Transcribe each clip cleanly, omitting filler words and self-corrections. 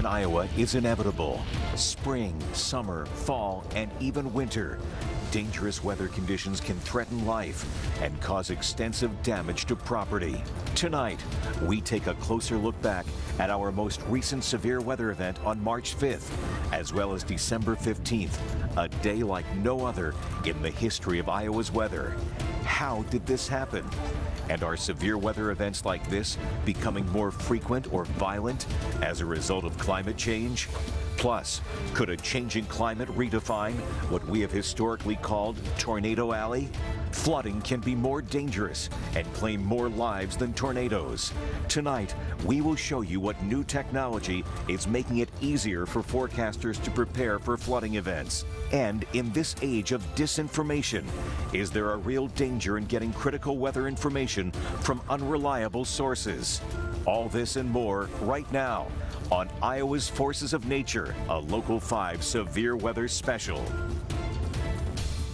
Iowa is inevitable. Spring, summer, fall, and even winter. Dangerous weather conditions can threaten life and cause extensive damage to property. Tonight, we take a closer look back at our most recent severe weather event on March 5th, as well as December 15th, a day like no other in the history of Iowa's weather. How did this happen? And are severe weather events like this becoming more frequent or violent as a result of climate change? Plus, could a changing climate redefine what we have historically called Tornado Alley? Flooding can be more dangerous and claim more lives than tornadoes. Tonight, we will show you what new technology is making it easier for forecasters to prepare for flooding events. And in this age of disinformation, is there a real danger in getting critical weather information from unreliable sources? All this and more right now on Iowa's Forces of Nature, a Local 5 Severe Weather Special.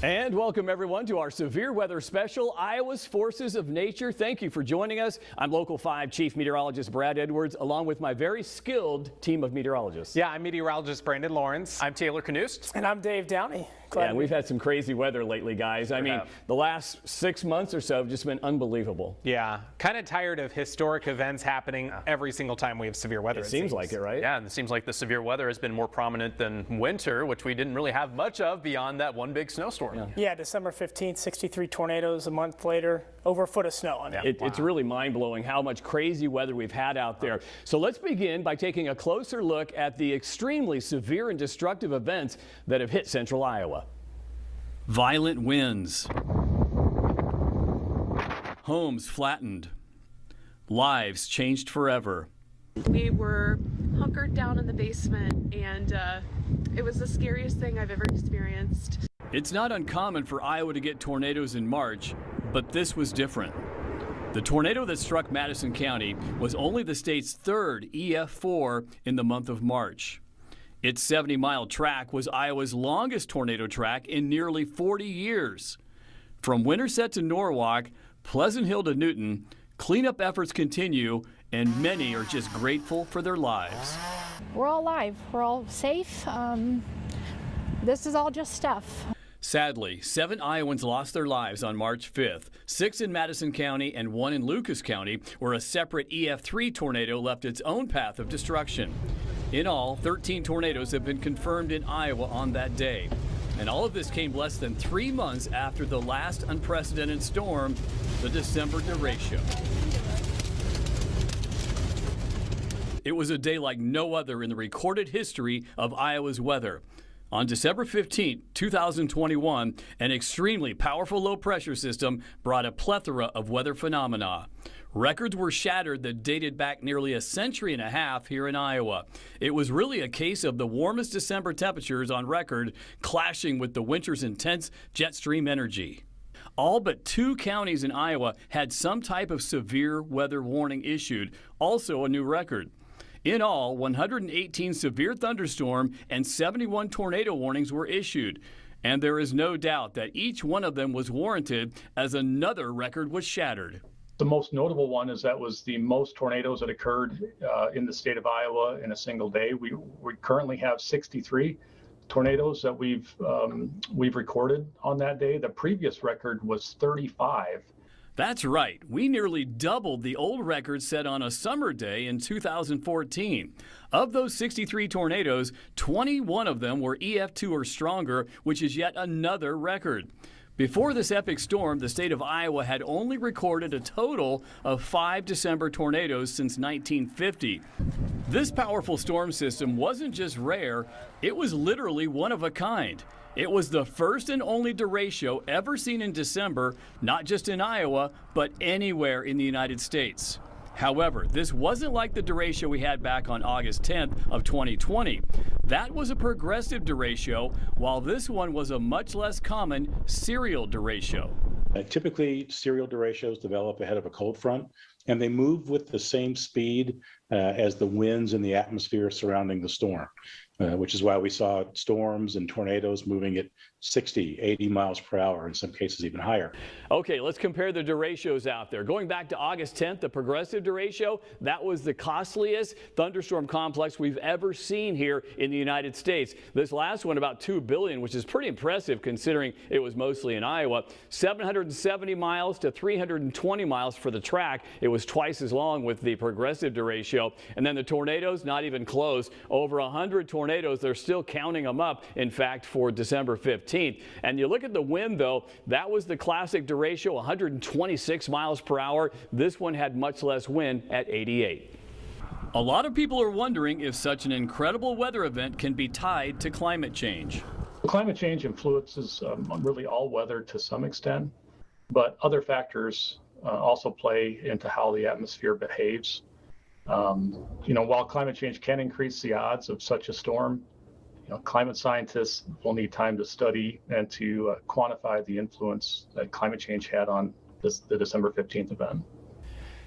And welcome everyone to our Severe Weather Special, Iowa's Forces of Nature. Thank you for joining us. I'm Local 5 Chief Meteorologist Brad Edwards, along with my very skilled team of meteorologists. Yeah, I'm meteorologist Brandon Lawrence. I'm Taylor Knust. And I'm Dave Downey. Yeah, we've had some crazy weather lately, guys. I mean, the last 6 months or so have just been unbelievable. Yeah, kind of tired of historic events happening every single time we have severe weather. It seems like it, right? Yeah, and it seems like the severe weather has been more prominent than winter, which we didn't really have much of beyond that one big snowstorm. Yeah, December 15th, 63 tornadoes. A month later, over a foot of snow on it. It's really mind-blowing how much crazy weather we've had out there. So let's begin by taking a closer look at the extremely severe and destructive events that have hit central Iowa. Violent winds, homes flattened, lives changed forever. We were hunkered down in the basement, and it was the scariest thing I've ever experienced. It's not uncommon for Iowa to get tornadoes in March, but this was different. The tornado that struck Madison County was only the state's third EF4 in the month of March. Its 70-mile track was Iowa's longest tornado track in nearly 40 years. From Winterset to Norwalk, Pleasant Hill to Newton, cleanup efforts continue, and many are just grateful for their lives. We're all alive. We're all safe. This is all just stuff. Sadly, 7 Iowans lost their lives on March 5th, 6 in Madison County and 1 in Lucas County, where a separate EF3 tornado left its own path of destruction. In all, 13 tornadoes have been confirmed in Iowa on that day. And all of this came less than 3 months after the last unprecedented storm, the December derecho. It was a day like no other in the recorded history of Iowa's weather. On December 15, 2021, an extremely powerful low-pressure system brought a plethora of weather phenomena. Records were shattered that dated back nearly a century and a half here in Iowa. It was really a case of the warmest December temperatures on record clashing with the winter's intense jet stream energy. All but 2 counties in Iowa had some type of severe weather warning issued, also a new record. In all, 118 severe thunderstorm and 71 tornado warnings were issued. And there is no doubt that each one of them was warranted as another record was shattered. The most notable one is that was the most tornadoes that occurred in the state of Iowa in a single day. We currently have 63 tornadoes that we've recorded on that day. The previous record was 35. That's right. We nearly doubled the old record set on a summer day in 2014. Of those 63 tornadoes, 21 of them were EF2 or stronger, which is yet another record. Before this epic storm, the state of Iowa had only recorded a total of 5 December tornadoes since 1950. This powerful storm system wasn't just rare, it was literally one of a kind. It was the first and only derecho ever seen in December, not just in Iowa, but anywhere in the United States. However, this wasn't like the derecho we had back on August 10th of 2020. That was a progressive derecho, while this one was a much less common serial derecho. Typically, serial derechos develop ahead of a cold front, and they move with the same speed as the winds in the atmosphere surrounding the storm, which is why we saw storms and tornadoes moving at 60, 80 miles per hour, in some cases even higher. Okay, let's compare the derechos out there. Going back to August 10th, the progressive derecho, that was the costliest thunderstorm complex we've ever seen here in the United States. This last one, about $2 billion, which is pretty impressive considering it was mostly in Iowa. 770 miles to 320 miles for the track. It was twice as long with the progressive derecho. And then the tornadoes, not even close. Over 100 tornadoes. They're still counting them up, in fact, for December 15th. And you look at the wind, though, that was the classic derecho, 126 miles per hour. This one had much less wind at 88. A lot of people are wondering if such an incredible weather event can be tied to climate change. Climate change influences really all weather to some extent, but other factors also play into how the atmosphere behaves. While climate change can increase the odds of such a storm, climate scientists will need time to study and to quantify the influence that climate change had on the December 15th event.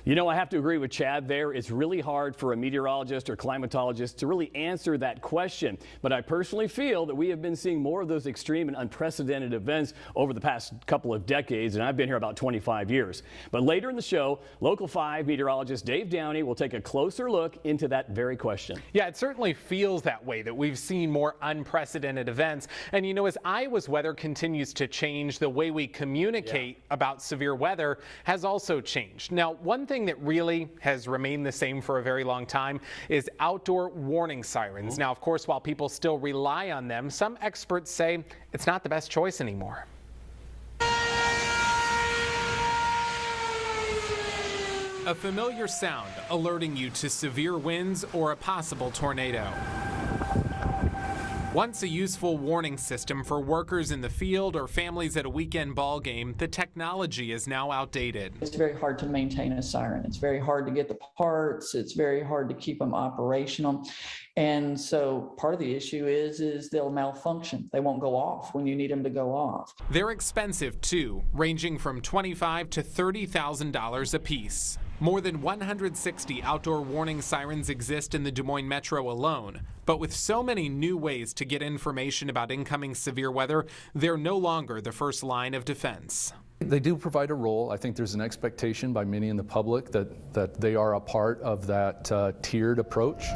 I have to agree with Chad there. It's really hard for a meteorologist or climatologist to really answer that question. But I personally feel that we have been seeing more of those extreme and unprecedented events over the past couple of decades, and I've been here about 25 years. But later in the show, Local 5 meteorologist Dave Downey will take a closer look into that very question. Yeah, it certainly feels that way, that we've seen more unprecedented events. And as Iowa's weather continues to change, the way we communicate about severe weather has also changed. Now, one thing that really has remained the same for a very long time is outdoor warning sirens. Now, of course, while people still rely on them, some experts say it's not the best choice anymore. A familiar sound alerting you to severe winds or a possible tornado. Once a useful warning system for workers in the field or families at a weekend ball game, the technology is now outdated. It's very hard to maintain a siren. It's very hard to get the parts. It's very hard to keep them operational. And so part of the issue is they'll malfunction. They won't go off when you need them to go off. They're expensive too, ranging from $25,000 to $30,000 a piece. More than 160 outdoor warning sirens exist in the Des Moines metro alone. But with so many new ways to get information about incoming severe weather, they're no longer the first line of defense. They do provide a role. I think there's an expectation by many in the public that they are a part of that tiered approach.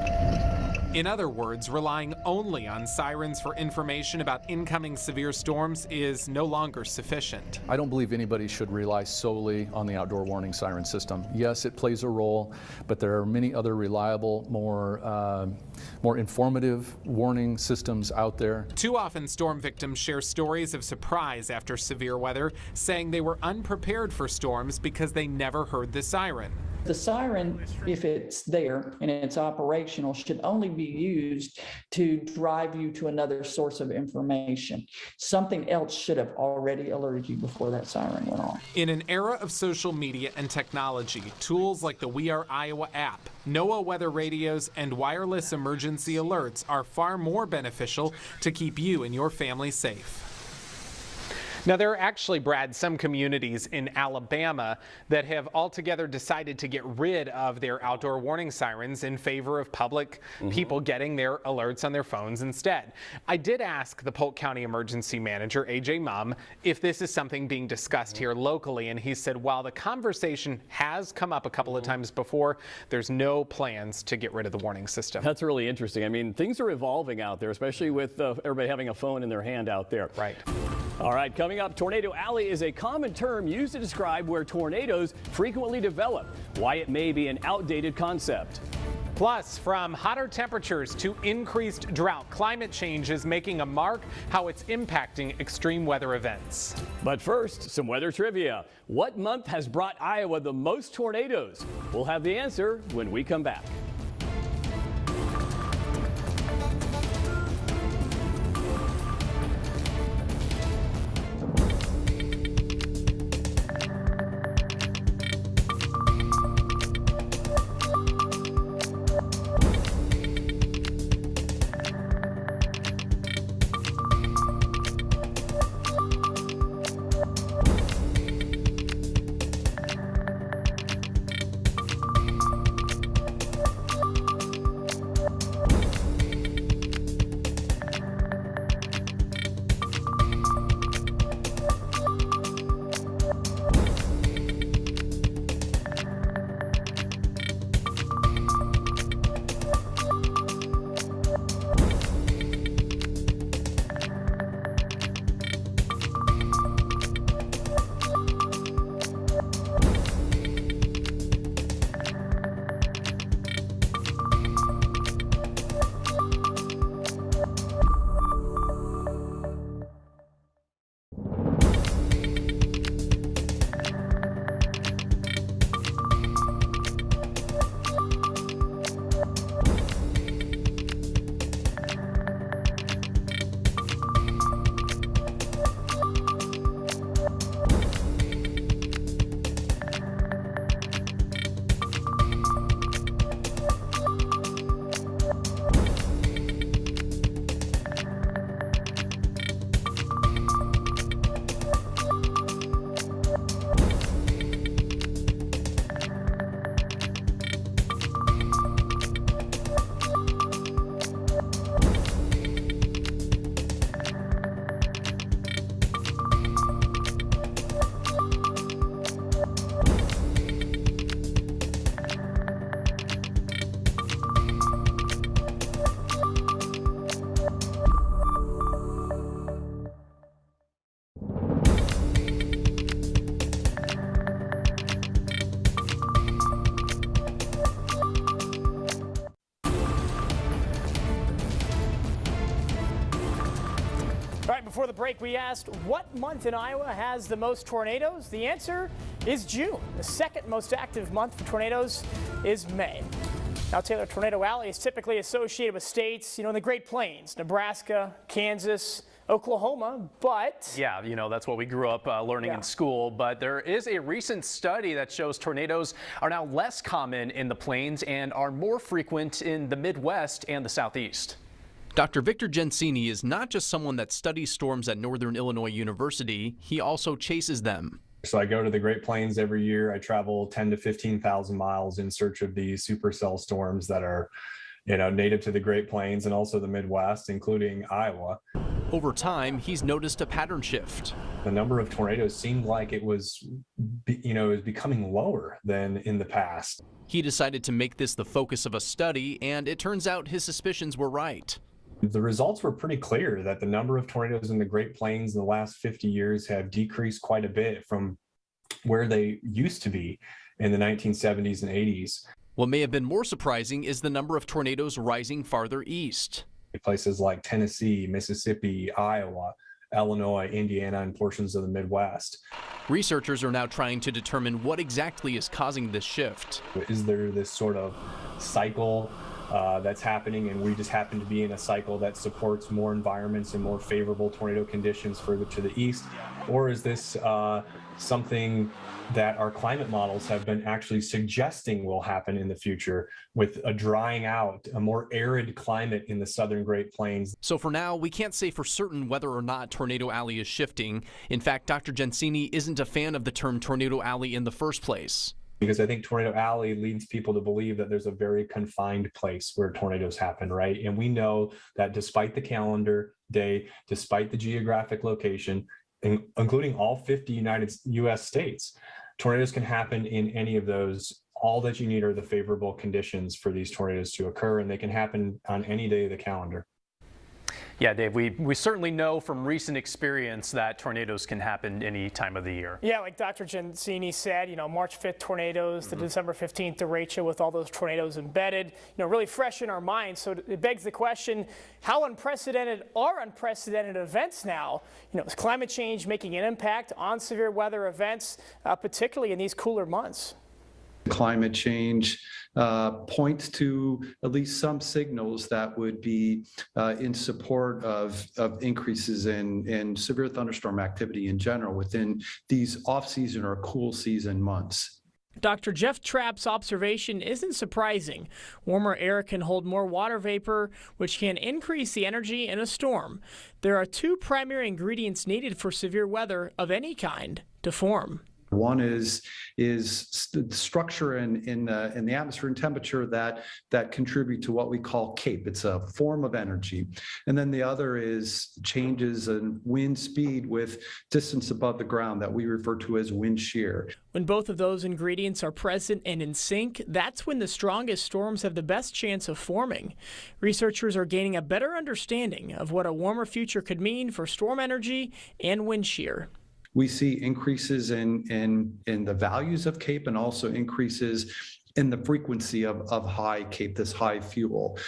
In other words, relying only on sirens for information about incoming severe storms is no longer sufficient. I don't believe anybody should rely solely on the outdoor warning siren system. Yes, it plays a role, but there are many other reliable, more informative warning systems out there. Too often, storm victims share stories of surprise after severe weather, saying they were unprepared for storms because they never heard the siren. The siren, if it's there and it's operational, should only be used to drive you to another source of information. Something else should have already alerted you before that siren went off. In an era of social media and technology, tools like the We Are Iowa app, NOAA weather radios, and wireless emergency alerts are far more beneficial to keep you and your family safe. Now, there are actually, Brad, some communities in Alabama that have altogether decided to get rid of their outdoor warning sirens in favor of public people getting their alerts on their phones instead. I did ask the Polk County Emergency Manager, AJ Mumm, if this is something being discussed here locally, and he said while the conversation has come up a couple of times before, there's no plans to get rid of the warning system. That's really interesting. I mean, things are evolving out there, especially with everybody having a phone in their hand out there. Right. All right, coming up, Tornado Alley is a common term used to describe where tornadoes frequently develop, why it may be an outdated concept. Plus, from hotter temperatures to increased drought, climate change is making a mark, how it's impacting extreme weather events. But first, some weather trivia. What month has brought Iowa the most tornadoes? We'll have the answer when we come back. before the break, we asked what month in Iowa has the most tornadoes? The answer is June. The second most active month for tornadoes is May. Now, Taylor, Tornado Alley is typically associated with states, in the Great Plains, Nebraska, Kansas, Oklahoma, but... Yeah, that's what we grew up learning in school. But there is a recent study that shows tornadoes are now less common in the plains and are more frequent in the Midwest and the Southeast. Dr. Victor Gensini is not just someone that studies storms at Northern Illinois University, he also chases them. So I go to the Great Plains every year. I travel 10 to 15,000 miles in search of these supercell storms that are, native to the Great Plains and also the Midwest, including Iowa. Over time, he's noticed a pattern shift. The number of tornadoes seemed like it was becoming lower than in the past. He decided to make this the focus of a study, and it turns out his suspicions were right. The results were pretty clear that the number of tornadoes in the Great Plains in the last 50 years have decreased quite a bit from where they used to be in the 1970s and 80s. What may have been more surprising is the number of tornadoes rising farther east. Places like Tennessee, Mississippi, Iowa, Illinois, Indiana, and portions of the Midwest. Researchers are now trying to determine what exactly is causing this shift. Is there this sort of cycle that's happening, and we just happen to be in a cycle that supports more environments and more favorable tornado conditions further to the east? Or is this something that our climate models have been actually suggesting will happen in the future with a drying out, a more arid climate in the southern Great Plains? So for now, we can't say for certain whether or not Tornado Alley is shifting. In fact, Dr. Gensini isn't a fan of the term Tornado Alley in the first place. Because I think Tornado Alley leads people to believe that there's a very confined place where tornadoes happen, right? And we know that despite the calendar day, despite the geographic location, including all 50 U.S. states, tornadoes can happen in any of those. All that you need are the favorable conditions for these tornadoes to occur, and they can happen on any day of the calendar. Yeah, Dave, we certainly know from recent experience that tornadoes can happen any time of the year. Yeah, like Dr. Gensini said, March 5th tornadoes, the December 15th derecho with all those tornadoes embedded, really fresh in our minds. So it begs the question, how unprecedented are unprecedented events now? Is climate change making an impact on severe weather events, particularly in these cooler months? Climate change points to at least some signals that would be in support of increases in severe thunderstorm activity in general within these off-season or cool season months. Dr. Jeff Trapp's observation isn't surprising. Warmer air can hold more water vapor, which can increase the energy in a storm. There are two primary ingredients needed for severe weather of any kind to form. One is the structure in the atmosphere and temperature that contribute to what we call CAPE. It's a form of energy. And then the other is changes in wind speed with distance above the ground that we refer to as wind shear. When both of those ingredients are present and in sync, that's when the strongest storms have the best chance of forming. Researchers are gaining a better understanding of what a warmer future could mean for storm energy and wind shear. We see increases in the values of CAPE and also increases in the frequency of high CAPE, this high fuel.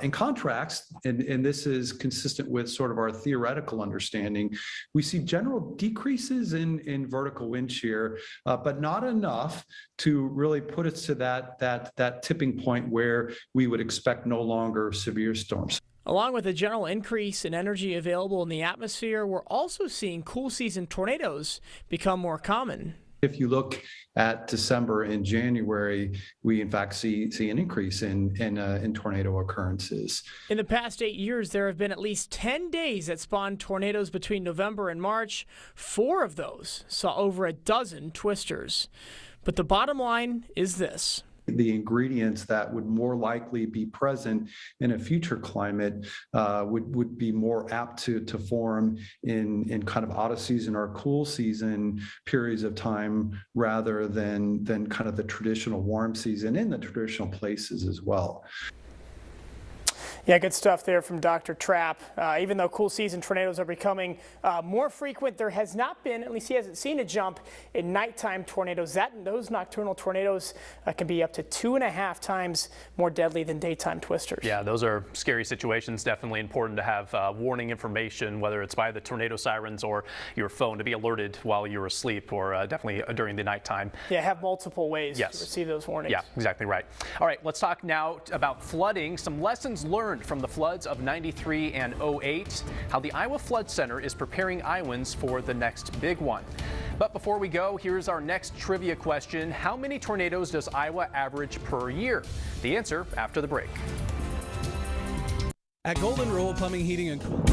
In contrast, and this is consistent with sort of our theoretical understanding, we see general decreases in vertical wind shear, but not enough to really put us to that tipping point where we would expect no longer severe storms. Along with a general increase in energy available in the atmosphere, we're also seeing cool season tornadoes become more common. If you look at December and January, we in fact see an increase in tornado occurrences. In the past 8 years, there have been at least 10 days that spawned tornadoes between November and March. 4 of those saw over a dozen twisters. But the bottom line is this. The ingredients that would more likely be present in a future climate would be more apt to form in kind of out of season or cool season periods of time rather than kind of the traditional warm season in the traditional places as well. Yeah, good stuff there from Dr. Trapp. Even though cool season tornadoes are becoming more frequent, there has not been, at least he hasn't seen a jump in nighttime tornadoes. Those nocturnal tornadoes can be up to 2.5 times more deadly than daytime twisters. Yeah, those are scary situations. Definitely important to have warning information, whether it's by the tornado sirens or your phone, to be alerted while you're asleep, or definitely during the nighttime. Yeah, have multiple ways to receive those warnings. Yeah, exactly right. All right, let's talk now about flooding. Some lessons learned from the floods of '93 and '08, how the Iowa Flood Center is preparing Iowans for the next big one. But before we go, here's our next trivia question. How many tornadoes does Iowa average per year? The answer after the break. At Golden Rule Plumbing, Heating, and Cooling.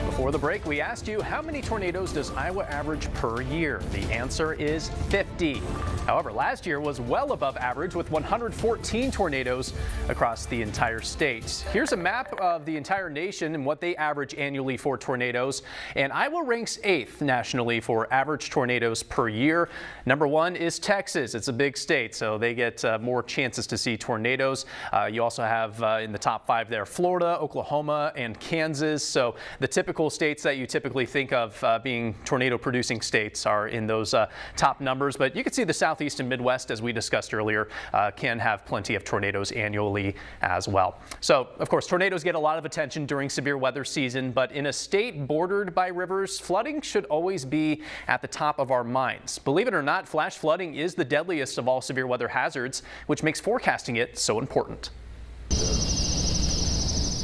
Before the break, we asked you, how many tornadoes does Iowa average per year? The answer is 50. However, last year was well above average with 114 tornadoes across the entire state. Here's a map of the entire nation and what they average annually for tornadoes. And Iowa ranks 8th nationally for average tornadoes per year. Number 1 is Texas. It's a big state, so they get more chances to see tornadoes. You also have in the top 5 there Florida, Oklahoma, and Kansas. So the typical states that you typically think of being tornado-producing states are in those top numbers. But you can see the Southeast and Midwest, as we discussed earlier, can have plenty of tornadoes annually as well. So, of course, tornadoes get a lot of attention during severe weather season, but in a state bordered by rivers, flooding should always be at the top of our minds. Believe it or not, flash flooding is the deadliest of all severe weather hazards, which makes forecasting it so important.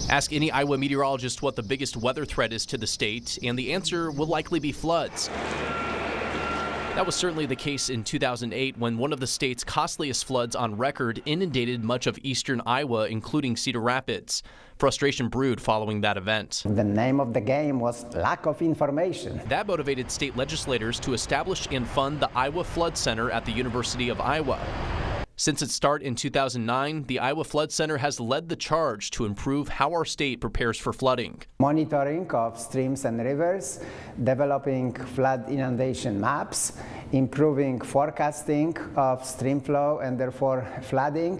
Ask any Iowa meteorologist what the biggest weather threat is to the state, and the answer will likely be floods. That was certainly the case in 2008 when one of the state's costliest floods on record inundated much of eastern Iowa, including Cedar Rapids. Frustration brewed following that event. The name of the game was lack of information. That motivated state legislators to establish and fund the Iowa Flood Center at the University of Iowa. Since its start in 2009, the Iowa Flood Center has led the charge to improve how our state prepares for flooding. Monitoring of streams and rivers, developing flood inundation maps, improving forecasting of stream flow and therefore flooding,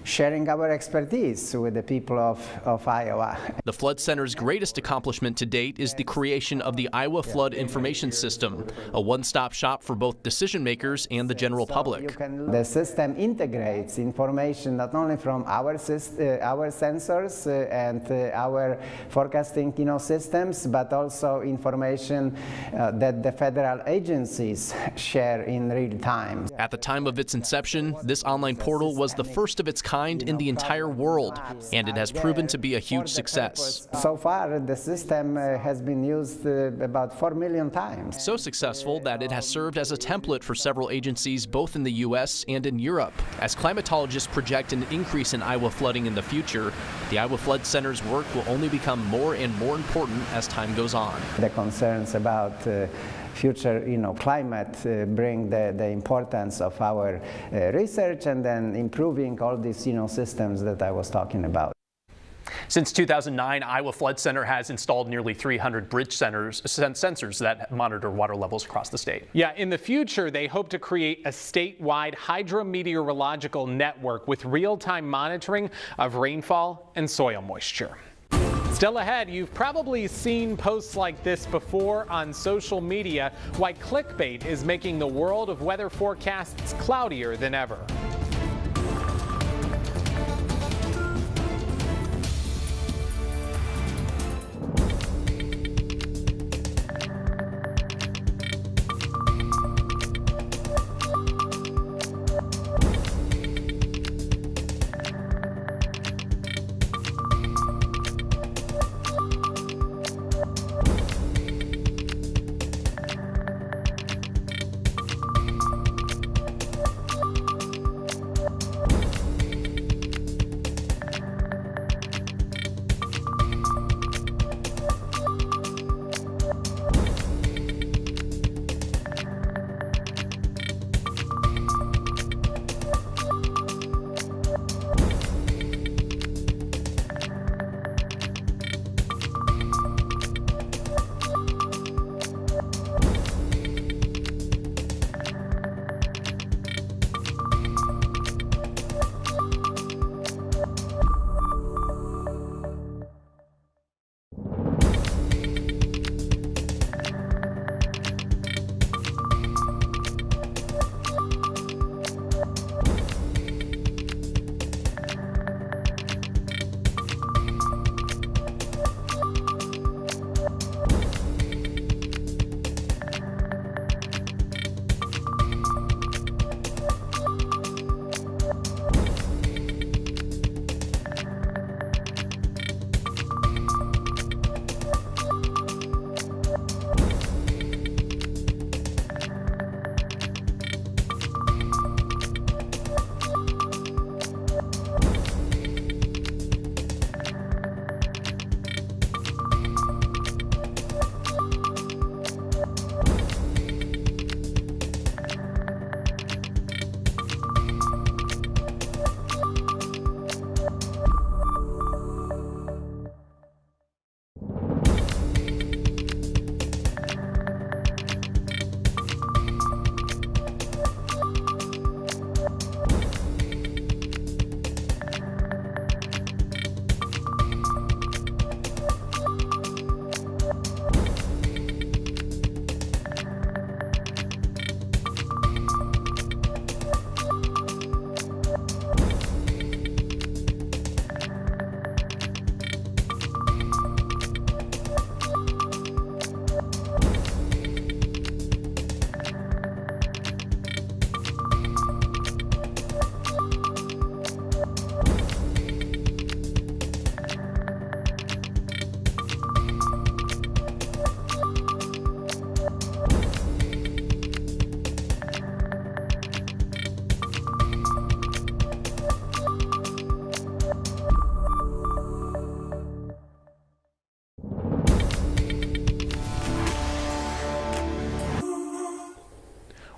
sharing our expertise with the people of Iowa. The Flood Center's greatest accomplishment to date is the creation of the Iowa Flood Information System, a one-stop shop for both decision makers and the general public. The system integrates information not only from our sensors and our forecasting systems, but also information that the federal agencies share in real time. At the time of its inception, this online portal was the first of its kind in the entire world, and it has proven to be a huge success. So far, the system has been used about 4 million times. So successful that it has served as a template for several agencies both in the U.S. and in Europe. As climatologists project an increase in Iowa flooding in the future, the Iowa Flood Center's work will only become more and more important as time goes on. The concerns about future climate bring the importance of our research and then improving all these systems that I was talking about. Since 2009, Iowa Flood Center has installed nearly 300 bridge sensors that monitor water levels across the state. Yeah, in the future, they hope to create a statewide hydrometeorological network with real-time monitoring of rainfall and soil moisture. Still ahead, you've probably seen posts like this before on social media, why clickbait is making the world of weather forecasts cloudier than ever.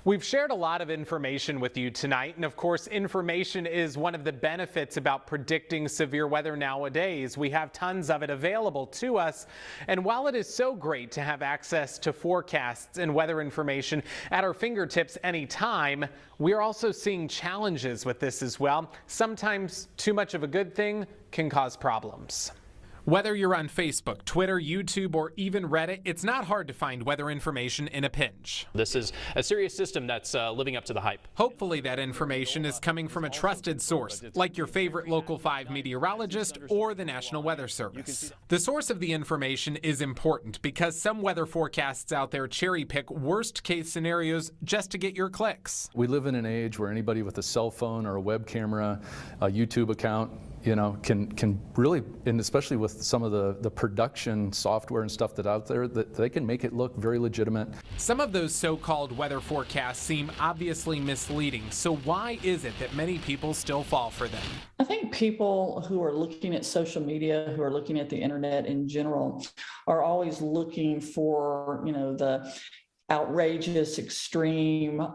We've shared a lot of information with you tonight, and of course, information is one of the benefits about predicting severe weather nowadays. We have tons of it available to us, and while it is so great to have access to forecasts and weather information at our fingertips anytime, we're also seeing challenges with this as well. Sometimes too much of a good thing can cause problems. Whether you're on Facebook, Twitter, YouTube, or even Reddit, it's not hard to find weather information in a pinch. This is a serious system that's living up to the hype. Hopefully that information is coming from a trusted source, like your favorite Local 5 meteorologist or the National Weather Service. The source of the information is important because some weather forecasts out there cherry-pick worst-case scenarios just to get your clicks. We live in an age where anybody with a cell phone or a web camera, a YouTube account, can really, and especially with some of the production software and stuff that's out there, that they can make it look very legitimate. Some of those so-called weather forecasts seem obviously misleading, so why is it that many people still fall for them? I think people who are looking at social media, who are looking at the internet in general, are always looking for, the outrageous, extreme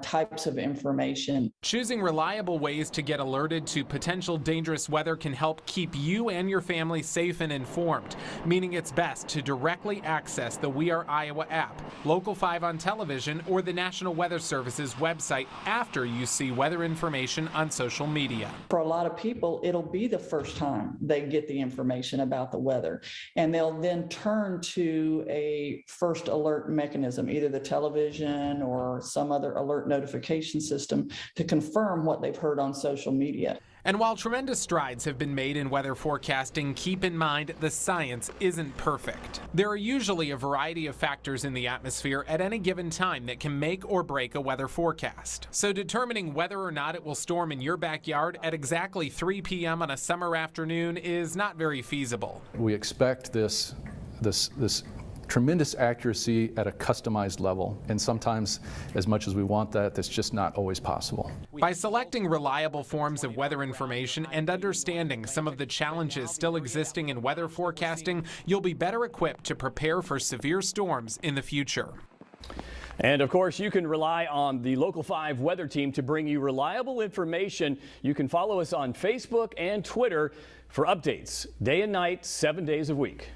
types of information. Choosing reliable ways to get alerted to potential dangerous weather can help keep you and your family safe and informed, meaning it's best to directly access the We Are Iowa app, Local 5 on television, or the National Weather Service's website after you see weather information on social media. For a lot of people, it'll be the first time they get the information about the weather, and they'll then turn to a first alert mechanism, either the television or some other alert notification system, to confirm what they've heard on social media. And while tremendous strides have been made in weather forecasting, keep in mind the science isn't perfect. There are usually a variety of factors in the atmosphere at any given time that can make or break a weather forecast. So determining whether or not it will storm in your backyard at exactly 3 p.m. on a summer afternoon is not very feasible. We expect this tremendous accuracy at a customized level, and sometimes, as much as we want that, that's just not always possible. By selecting reliable forms of weather information and understanding some of the challenges still existing in weather forecasting, you'll be better equipped to prepare for severe storms in the future. And of course, you can rely on the Local 5 weather team to bring you reliable information. You can follow us on Facebook and Twitter for updates day and night, 7 days a week.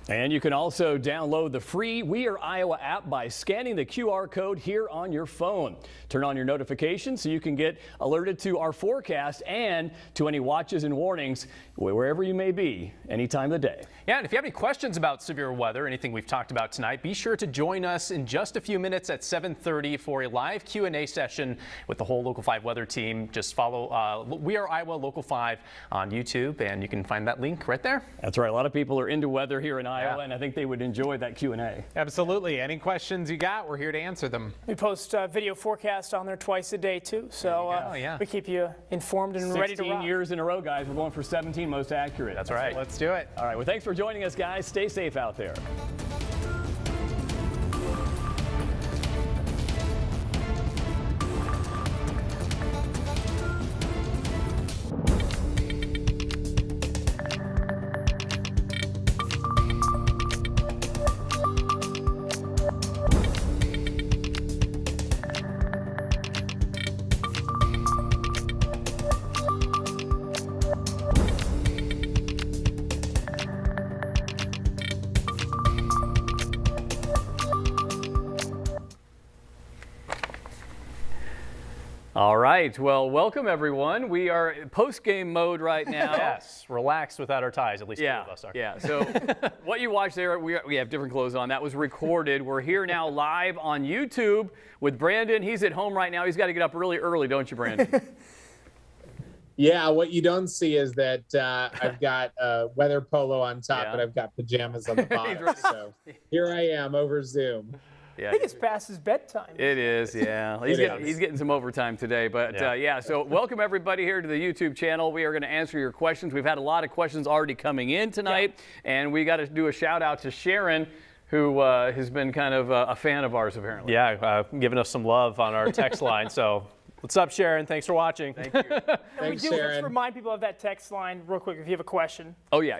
And you can also download the free We Are Iowa app by scanning the QR code here on your phone. Turn on your notifications so you can get alerted to our forecast and to any watches and warnings wherever you may be, any time of the day. Yeah, and if you have any questions about severe weather, anything we've talked about tonight, be sure to join us in just a few minutes at 7:30 for a live Q&A session with the whole Local 5 weather team. Just follow We Are Iowa Local 5 on YouTube, and you can find that link right there. That's right. A lot of people are into weather here in Iowa, and I think they would enjoy that Q&A. Absolutely. Any questions you got, we're here to answer them. We post video forecast on there twice a day, too, so we keep you informed and ready to rock. 16 years in a row, guys. We're going for 17 most accurate. That's right. Let's do it. All right. Well, thanks for joining us, guys. Stay safe out there. All right. Well, welcome, everyone. We are post-game mode right now. Yes, relaxed without our ties, at least two of us are. Yeah, so what you watched there, we have different clothes on. That was recorded. We're here now live on YouTube with Brandon. He's at home right now. He's got to get up really early, don't you, Brandon? Yeah, what you don't see is that I've got a weather polo on top, but I've got pajamas on the bottom. So here I am over Zoom. I think it's past his bedtime. It is, yeah. He's getting some overtime today. But so welcome everybody here to the YouTube channel. We are going to answer your questions. We've had a lot of questions already coming in tonight. And we got to do a shout out to Sharon, who has been kind of a fan of ours, apparently. Yeah, giving us some love on our text line. So what's up, Sharon? Thanks for watching. Thank you. Thanks, Sharon. Let's remind people of that text line real quick if you have a question. Oh, yeah.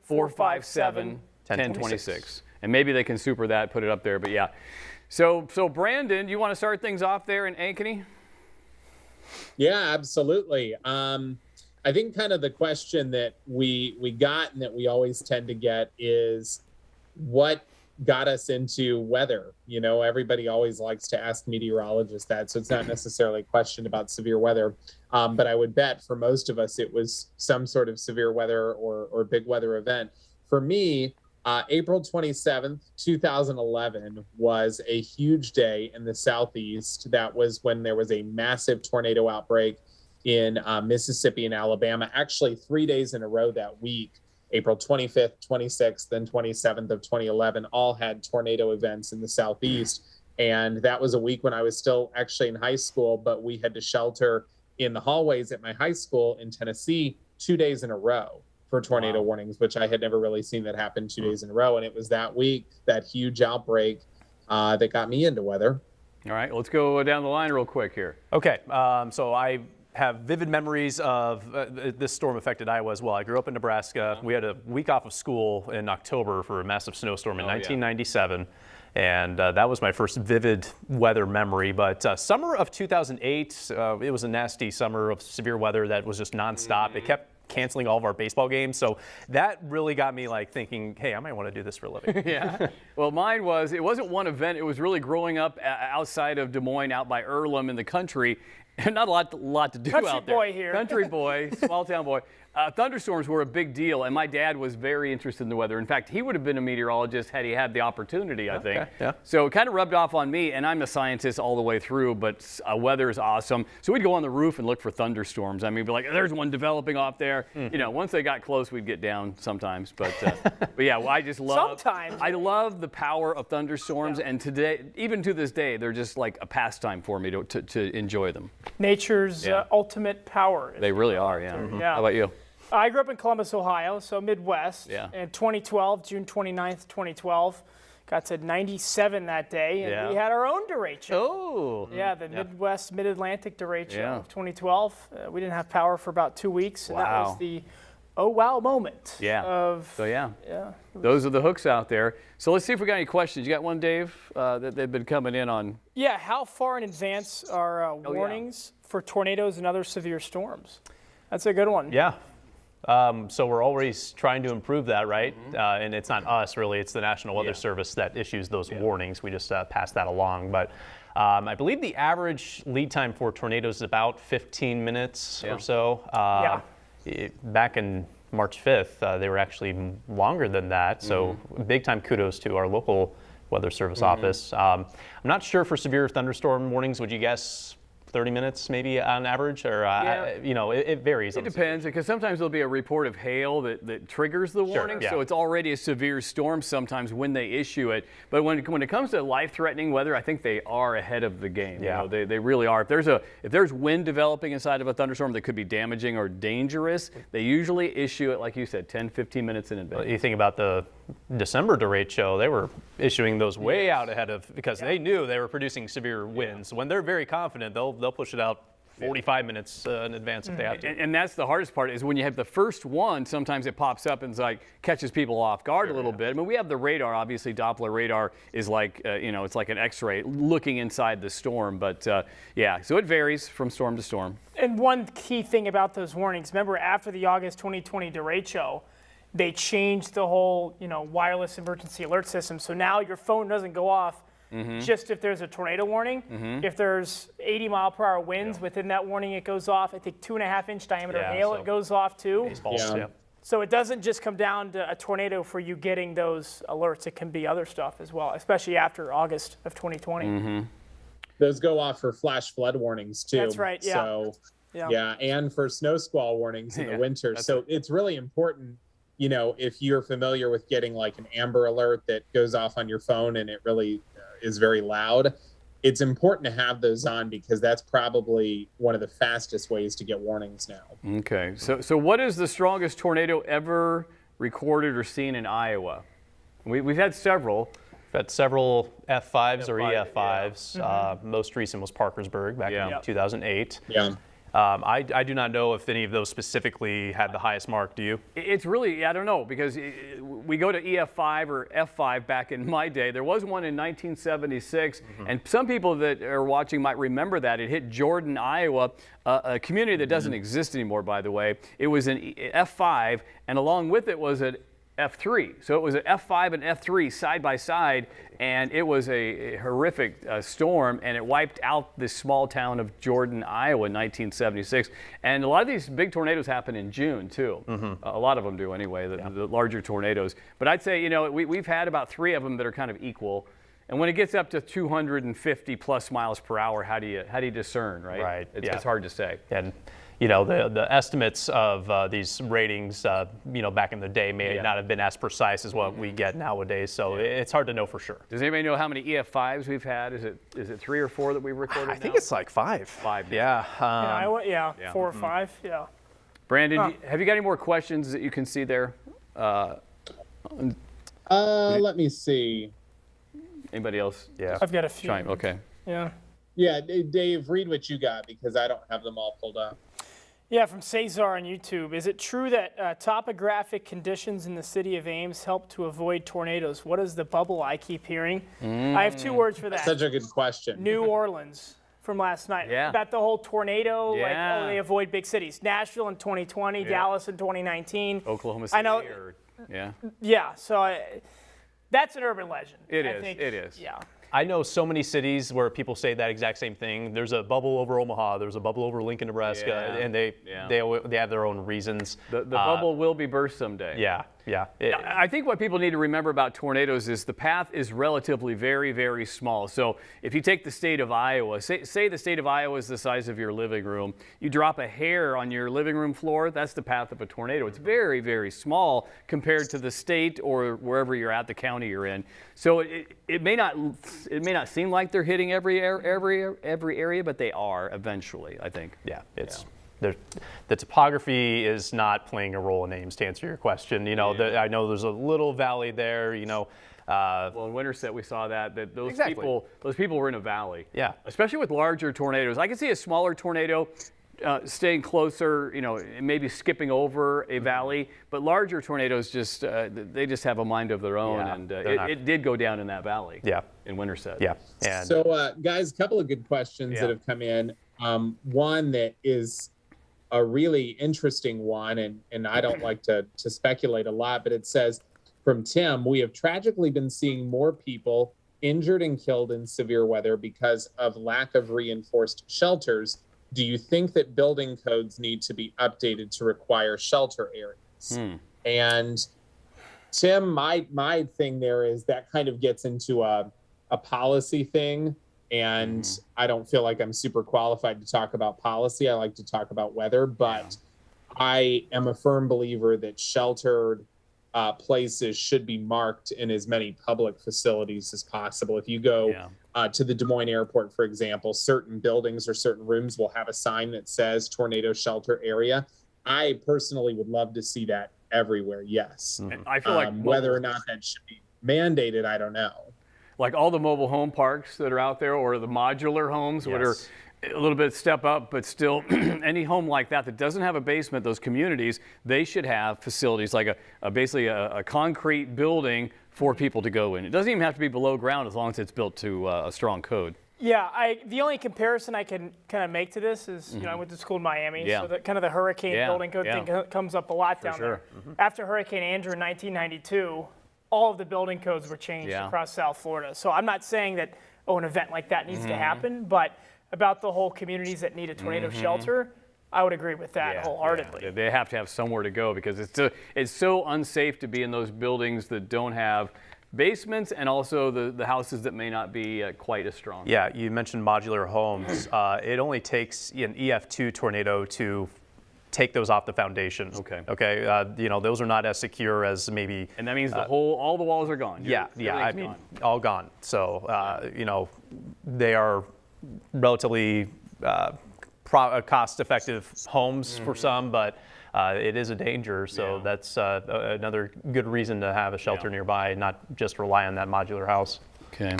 515-457-1026. And maybe they can super that, put it up there. But yeah, So Brandon, you want to start things off there in Ankeny? Yeah, absolutely. I think kind of the question that we got and that we always tend to get is what got us into weather. You know, everybody always likes to ask meteorologists that, so it's not necessarily a question about severe weather. But I would bet for most of us, it was some sort of severe weather or big weather event. For me, April 27th, 2011 was a huge day in the Southeast. That was when there was a massive tornado outbreak in Mississippi and Alabama, actually 3 days in a row that week. April 25th, 26th, and 27th of 2011 all had tornado events in the Southeast. And that was a week when I was still actually in high school, but we had to shelter in the hallways at my high school in Tennessee 2 days in a row for tornado warnings, which I had never really seen that happen 2 days in a row. And it was that week, that huge outbreak that got me into weather. All right, let's go down the line real quick here. Okay, so I have vivid memories of this storm affected Iowa as well. I grew up in Nebraska. We had a week off of school in October for a massive snowstorm in 1997. And that was my first vivid weather memory. But summer of 2008, it was a nasty summer of severe weather that was just nonstop. It kept canceling all of our baseball games. So that really got me like thinking, hey, I might want to do this for a living. Yeah. Well, mine was, it wasn't one event. It was really growing up outside of Des Moines, out by Earlham in the country. Not a lot to do Country out there. boy here. Country boy, small town boy. Thunderstorms were a big deal, and my dad was very interested in the weather. In fact, he would have been a meteorologist had he had the opportunity, I think. Yeah. So it kind of rubbed off on me, and I'm a scientist all the way through, but weather is awesome. So we'd go on the roof and look for thunderstorms. I mean, be like, there's one developing off there. You know, once they got close, we'd get down sometimes. But yeah, well, I just love. Sometimes. I love the power of thunderstorms, and today, even to this day, they're just like a pastime for me to enjoy them. Nature's ultimate power. They really are, yeah. Yeah. How about you? I grew up in Columbus, Ohio, so Midwest. Yeah. In 2012, June 29th, 2012, got to 97 that day, and we had our own derecho. Oh. Yeah, the Midwest, Mid-Atlantic derecho of 2012. We didn't have power for about 2 weeks, and that was the oh wow moment. Yeah. Those are the hooks out there. So let's see if we got any questions. You got one, Dave, that they've been coming in on? Yeah, how far in advance are warnings for tornadoes and other severe storms? That's a good one. Yeah. So we're always trying to improve that, right? And it's not us, really. It's the National Weather Service that issues those warnings. We just pass that along. But I believe the average lead time for tornadoes is about 15 minutes or so. Back in March 5th, they were actually longer than that. So big time kudos to our local Weather Service office. I'm not sure for severe thunderstorm warnings. Would you guess 30 minutes maybe on average, or you know, it varies. It depends, because sometimes there'll be a report of hail that triggers the warning, so it's already a severe storm sometimes when they issue it. But when it comes to life-threatening weather, I think they are ahead of the game. You know, they really are. If there's wind developing inside of a thunderstorm that could be damaging or dangerous, they usually issue it, like you said, 10, 15 minutes in advance. You think about the December derecho, they were issuing those way out ahead of, because they knew they were producing severe winds. When they're very confident, they'll push it out 45 minutes in advance if they have to. And that's the hardest part, is when you have the first one, sometimes it pops up and it's like catches people off guard a little bit. I mean, we have the radar, obviously. Doppler radar is like, you know, it's like an X-ray looking inside the storm. But yeah, so it varies from storm to storm. And one key thing about those warnings, remember after the August 2020 derecho, they changed the whole, you know, wireless emergency alert system. So now your phone doesn't go off just if there's a tornado warning. If there's 80-mile-per-hour winds within that warning, it goes off. I think 2.5-inch diameter hail, it goes off too. So it doesn't just come down to a tornado for you getting those alerts. It can be other stuff as well, especially after August of 2020. Those go off for flash flood warnings too. That's right. Yeah. So and for snow squall warnings in the winter. So it's really important. You know, if you're familiar with getting like an Amber Alert that goes off on your phone and it really is very loud, it's important to have those on, because that's probably one of the fastest ways to get warnings now. Okay, so what is the strongest tornado ever recorded or seen in Iowa? We've had several. We've had several F5s or EF5s. Most recent was Parkersburg back in 2008. I do not know if any of those specifically had the highest mark. Do you? It's really, I don't know, because we go to EF5 or F5 back in my day. There was one in 1976, and some people that are watching might remember that. It hit Jordan, Iowa, a community that doesn't exist anymore, by the way. It was an F5, and along with it was an F3. So it was an F5 and F3 side by side, and it was a horrific storm, and it wiped out this small town of Jordan, Iowa in 1976. And a lot of these big tornadoes happen in June, too. A lot of them do anyway, the larger tornadoes. But I'd say, we've had about 3 of them that are kind of equal. And when it gets up to 250 plus miles per hour, how do you discern, right? Right. It's hard to say. And the estimates of these ratings, back in the day may not have been as precise as what we get nowadays. So it's hard to know for sure. Does anybody know how many EF5s we've had? Is it 3 or 4 that we've recorded? I think it's like 5. 5. Yeah. 4 or 5. Yeah. Brandon, have you got any more questions that you can see there? Let me see. Anybody else? Yeah. I've got a few. Okay. Yeah. Yeah, Dave, read what you got because I don't have them all pulled up. Yeah, from Cesar on YouTube. Is it true that topographic conditions in the city of Ames help to avoid tornadoes? What is the bubble I keep hearing? I have 2 words for that. Such a good question. New Orleans from last night. Yeah. About the whole tornado, Yeah. they avoid big cities. Nashville in 2020, Dallas in 2019. Oklahoma City. I know. Yeah, so that's an urban legend. It I think. is. Yeah. I know so many cities where people say that exact same thing. There's a bubble over Omaha. There's a bubble over Lincoln, Nebraska, and they have their own reasons. The bubble will be burst someday. Yeah. I think what people need to remember about tornadoes is the path is relatively very, very small. So if you take the state of Iowa, say the state of Iowa is the size of your living room, you drop a hair on your living room floor, that's the path of a tornado. It's very, very small compared to the state or wherever you're at, the county you're in. So it may not seem like they're hitting every area, but they are eventually, I think. Yeah, the topography is not playing a role in Ames, to answer your question. I know there's a little valley there. Well, in Winterset we saw that those people were in a valley. Yeah. Especially with larger tornadoes. I can see a smaller tornado staying closer, maybe skipping over a valley, but larger tornadoes they just have a mind of their own, and it did go down in that valley. Yeah. In Winterset. Yeah. And So, guys, a couple of good questions that have come in. One that is a really interesting one, and I don't like to speculate a lot, but it says, from Tim, we have tragically been seeing more people injured and killed in severe weather because of lack of reinforced shelters. Do you think that building codes need to be updated to require shelter areas? And Tim, my thing there is that kind of gets into a policy thing. And I don't feel like I'm super qualified to talk about policy. I like to talk about weather, but I am a firm believer that sheltered places should be marked in as many public facilities as possible. If you go to the Des Moines airport, for example, certain buildings or certain rooms will have a sign that says tornado shelter area. I personally would love to see that everywhere. Yes. I feel like whether or not that should be mandated, I don't know. Like all the mobile home parks that are out there, or the modular homes that are a little bit step up, but still any home like that doesn't have a basement, those communities, they should have facilities like basically a concrete building for people to go in. It doesn't even have to be below ground as long as it's built to a strong code. Yeah, the only comparison I can kind of make to this is, I went to school in Miami, so kind of the hurricane building code thing comes up a lot down there. After Hurricane Andrew in 1992, all of the building codes were changed across South Florida. So I'm not saying that, an event like that needs to happen, but about the whole communities that need a tornado shelter, I would agree with that wholeheartedly. Yeah. They have to have somewhere to go because it's so unsafe to be in those buildings that don't have basements, and also the houses that may not be quite as strong. Yeah, you mentioned modular homes. It only takes an EF2 tornado to take those off the foundation. Okay. Those are not as secure as maybe. And that means all the walls are gone. All gone. So they are relatively cost-effective homes for some, but it is a danger. So that's another good reason to have a shelter nearby, not just rely on that modular house. Okay.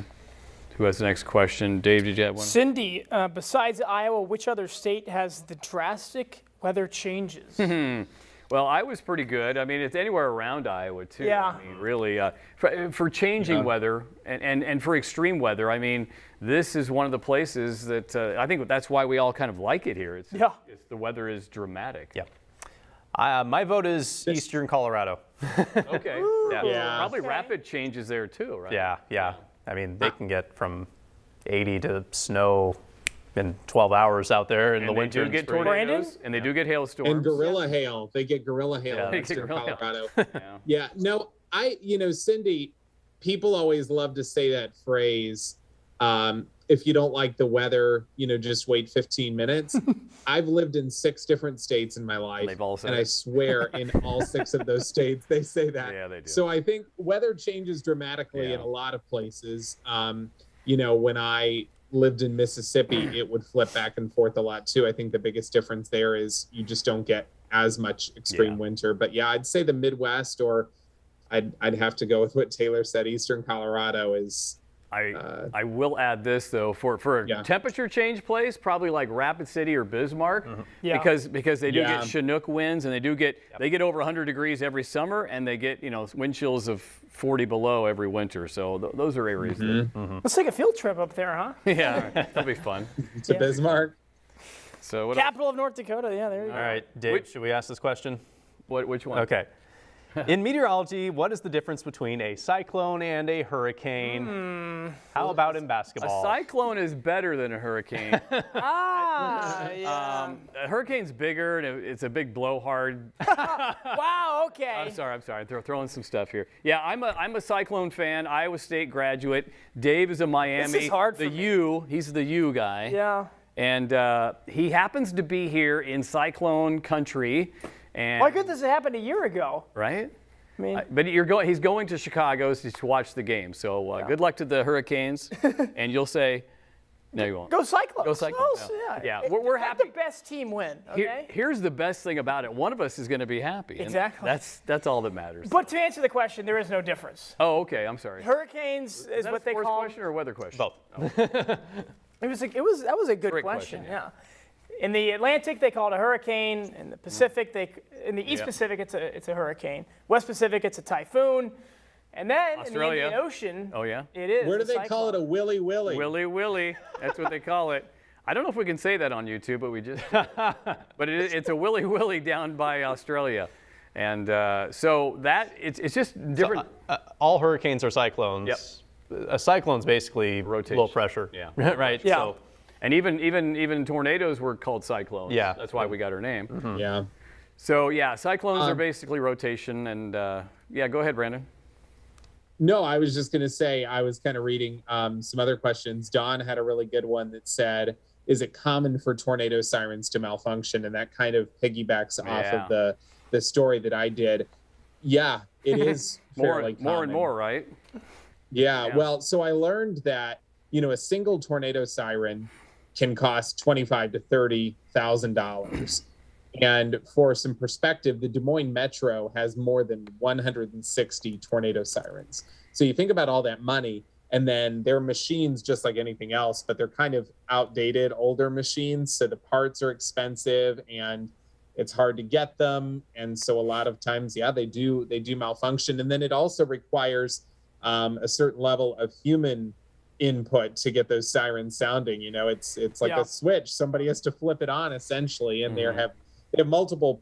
Who has the next question? Dave, did you have one? Cindy, besides Iowa, which other state has the drastic weather changes? Well, Iowa's pretty good. I mean, it's anywhere around Iowa, too. Yeah. I mean, really, for changing weather and for extreme weather, I mean, this is one of the places that I think that's why we all kind of like it here. It's the weather is dramatic. Yeah. My vote is Eastern Colorado. Okay. Yeah. Probably rapid changes there, too, right? Yeah. I mean, they can get from 80 to snow in 12 hours out there in the winter. And they do get tornadoes, and they do get hailstorms. And gorilla hail. They get gorilla hail in Eastern Colorado. No, Cindy, people always love to say that phrase, if you don't like the weather, just wait 15 minutes. I've lived in 6 different states in my life. They've all said and I swear in all 6 of those states, they say that. Yeah, they do. So I think weather changes dramatically in a lot of places. When I lived in Mississippi, it would flip back and forth a lot too. I think the biggest difference there is you just don't get as much extreme winter. But yeah, I'd say the Midwest, or I'd have to go with what Taylor said. Eastern Colorado is. I will add this though, for a temperature change place, probably like Rapid City or Bismarck, because they do get Chinook winds, and they get over 100 degrees every summer, and they get wind chills of 40 below every winter. So those are areas. Let's take a field trip up there, huh? Yeah, that'll be fun. To Bismarck. So capital of North Dakota. Yeah, there you go. All right, Dave, should we ask this question? Which one? Okay. In meteorology, what is the difference between a cyclone and a hurricane? How about in basketball? A cyclone is better than a hurricane. Yeah. A hurricane's bigger, and it's a big blowhard. Wow, okay. I'm sorry. I'm throwing some stuff here. Yeah, I'm a Cyclone fan, Iowa State graduate. Dave is a Miami. This is hard for me. He's the U guy. Yeah. And he happens to be here in Cyclone country. And why couldn't this have happened a year ago? Right? I mean, but he's going to Chicago to watch the game. So good luck to the Hurricanes. And you'll say, no, you won't. Go Cyclones. Go Cyclones. Yeah. We're happy. Let the best team win. Okay. Here's the best thing about it. One of us is going to be happy. Exactly. That's all that matters. But to answer the question, there is no difference. Oh, okay. I'm sorry. Hurricanes is what they call. Question or weather question? Both. Oh. That was a good Great question. Yeah. In the Atlantic, they call it a hurricane. In the Pacific, in the East Pacific, it's a hurricane. West Pacific, it's a typhoon. And then Australia. in the Indian Ocean, it is. Where do they call it? A willy willy? Willy willy. That's what they call it. I don't know if we can say that on YouTube, but we just. But it's a willy willy down by Australia, and so it's just different. So, all hurricanes are cyclones. Yep. A cyclone's basically rotation. Low pressure. Yeah. Right. Yeah. So, and even tornadoes were called cyclones. Yeah. That's why we got our name. Mm-hmm. Yeah. So cyclones are basically rotation, and go ahead, Brandon. No, I was just going to say, I was kind of reading some other questions. Don had a really good one that said, is it common for tornado sirens to malfunction? And that kind of piggybacks off of the story that I did. Yeah, it is fairly common. More and more, right? Yeah, well, so I learned that, a single tornado siren can cost $25,000 to $30,000. And for some perspective, the Des Moines Metro has more than 160 tornado sirens. So you think about all that money, and then they're machines just like anything else, but they're kind of outdated, older machines. So the parts are expensive and it's hard to get them. And so a lot of times, they do malfunction. And then it also requires a certain level of human input to get those sirens sounding. It's like a switch. Somebody has to flip it on essentially, and they have multiple,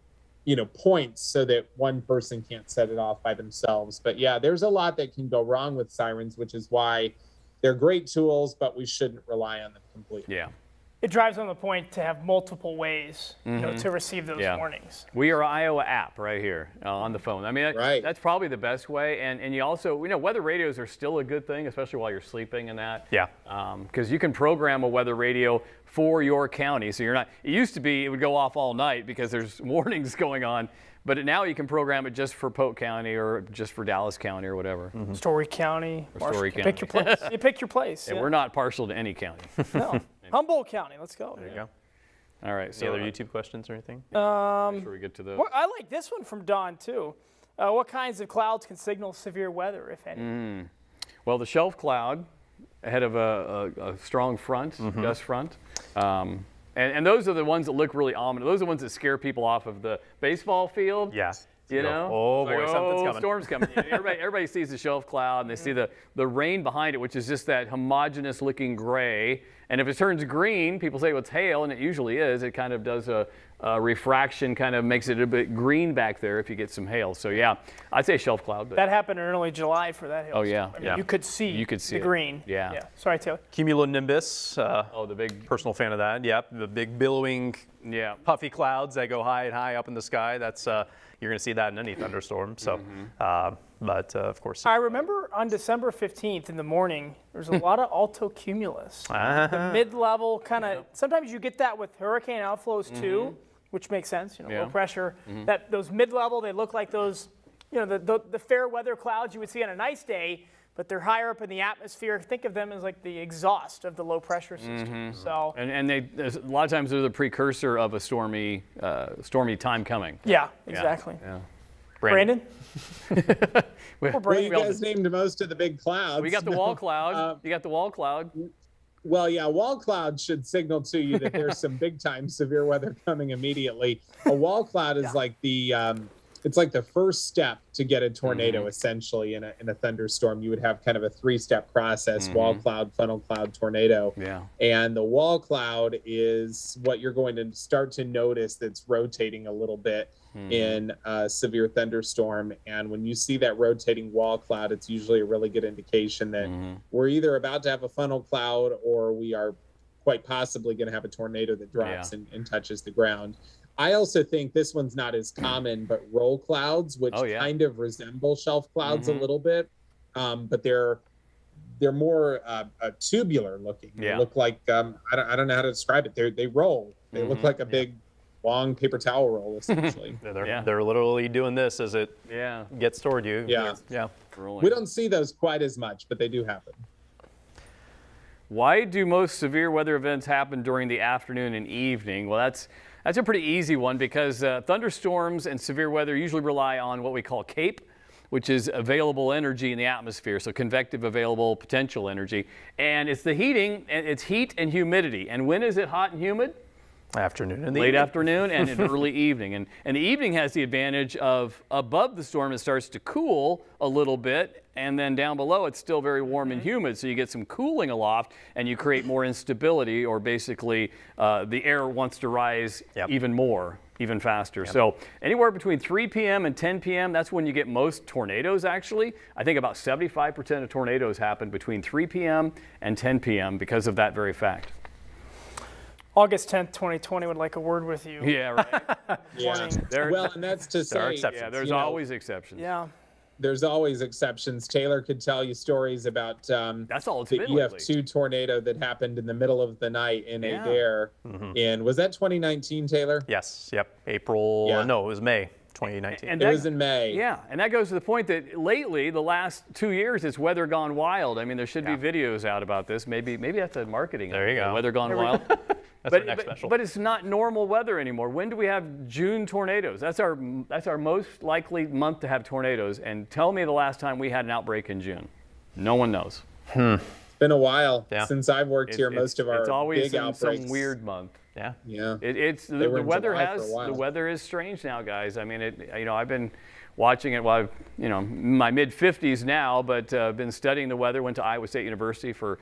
points so that one person can't set it off by themselves. But there's a lot that can go wrong with sirens, which is why they're great tools, but we shouldn't rely on them completely. Yeah. It drives home the point to have multiple ways to receive those warnings. We are Iowa app right here on the phone. I mean, that's probably the best way. And you also, weather radios are still a good thing, especially while you're sleeping and that. Yeah. Because you can program a weather radio for your county. So you're not, it used to be it would go off all night because there's warnings going on. But now you can program it just for Polk County or just for Dallas County or whatever. Story County. Story County. Pick your place. You pick your place. We're not partial to any county. No. Humboldt County. Let's go. There you go. All right. Any other YouTube questions or anything? Make sure we get to those. I like this one from Don too. What kinds of clouds can signal severe weather, if any? Well, the shelf cloud ahead of a strong front, gust front. And those are the ones that look really ominous. Those are the ones that scare people off of the baseball field. Yeah. You know? Oh boy, something's coming. Storm's coming. Everybody sees the shelf cloud and they see the rain behind it, which is just that homogeneous looking gray. And if it turns green, people say, well, it's hail, and it usually is. It kind of does a refraction, kind of makes it a bit green back there if you get some hail. So yeah, I'd say shelf cloud. But that happened in early July for that hail. Oh yeah, I mean, you could see the green. Yeah. Sorry, Taylor. Cumulonimbus. The big personal fan of that. Yep, the big billowing, puffy clouds that go high and high up in the sky. That's you're going to see that in any thunderstorm. So, but of course. I remember on December 15th in the morning, there's a lot of altocumulus. The mid-level kind of. Sometimes you get that with hurricane outflows too, which makes sense. Low pressure. That those mid-level, they look like those, the fair weather clouds you would see on a nice day, but they're higher up in the atmosphere. Think of them as like the exhaust of the low pressure system. So. And a lot of times they're the precursor of a stormy time coming. Yeah, exactly. Yeah. Brandon? Well, you guys named most of the big clouds. We got the wall cloud. You got the wall cloud. Well, yeah, wall cloud should signal to you that there's some big time severe weather coming immediately. A wall cloud is like the it's like the first step to get a tornado essentially in a thunderstorm. You would have kind of a 3-step process: wall cloud, funnel cloud, tornado. Yeah. And the wall cloud is what you're going to start to notice that's rotating a little bit in a severe thunderstorm. And when you see that rotating wall cloud, it's usually a really good indication that we're either about to have a funnel cloud or we are quite possibly going to have a tornado that drops and touches the ground. I also think this one's not as common, but roll clouds, which kind of resemble shelf clouds a little bit, but they're more tubular looking. They look like I don't know how to describe it. They roll. They look like a big long paper towel roll essentially. They're literally doing this as it gets toward you. Yeah. We don't see those quite as much, but they do happen. Why do most severe weather events happen during the afternoon and evening? Well, that's a pretty easy one because thunderstorms and severe weather usually rely on what we call CAPE, which is available energy in the atmosphere, so convective available potential energy. And it's the heating, and it's heat and humidity. And when is it hot and humid? Afternoon and late afternoon and in early evening. And the evening has the advantage of above the storm it starts to cool a little bit, and then down below it's still very warm and humid, so you get some cooling aloft and you create more instability, or basically the air wants to rise even more, even faster. So anywhere between 3 p.m. and 10 p.m., that's when you get most tornadoes actually. I think about 75% of tornadoes happen between 3 p.m. and 10 p.m. because of that very fact. August 10th, 2020 would like a word with you. Yeah, right. Well, and that's to say, there's always exceptions. Yeah. There's always exceptions. Taylor could tell you stories about that's all it's the been lately. EF2 tornado that happened in the middle of the night in Adair. And was that 2019, Taylor? Yes. Yep. April. No, it was May 2019. And it was in May. Yeah, and that goes to the point that lately, the last 2 years, it's weather gone wild. I mean, there should be videos out about this. Maybe that's a marketing. There you go. Weather gone wild. That's our next special. But it's not normal weather anymore. When do we have June tornadoes? That's our most likely month to have tornadoes. And tell me the last time we had an outbreak in June. No one knows. It's been a while since I've worked here. Most of our it's always big outbreaks. some weird month. Yeah. It's the weather is strange now, guys. I mean, I've been watching it while in my mid 50s now, but been studying the weather. Went to Iowa State University for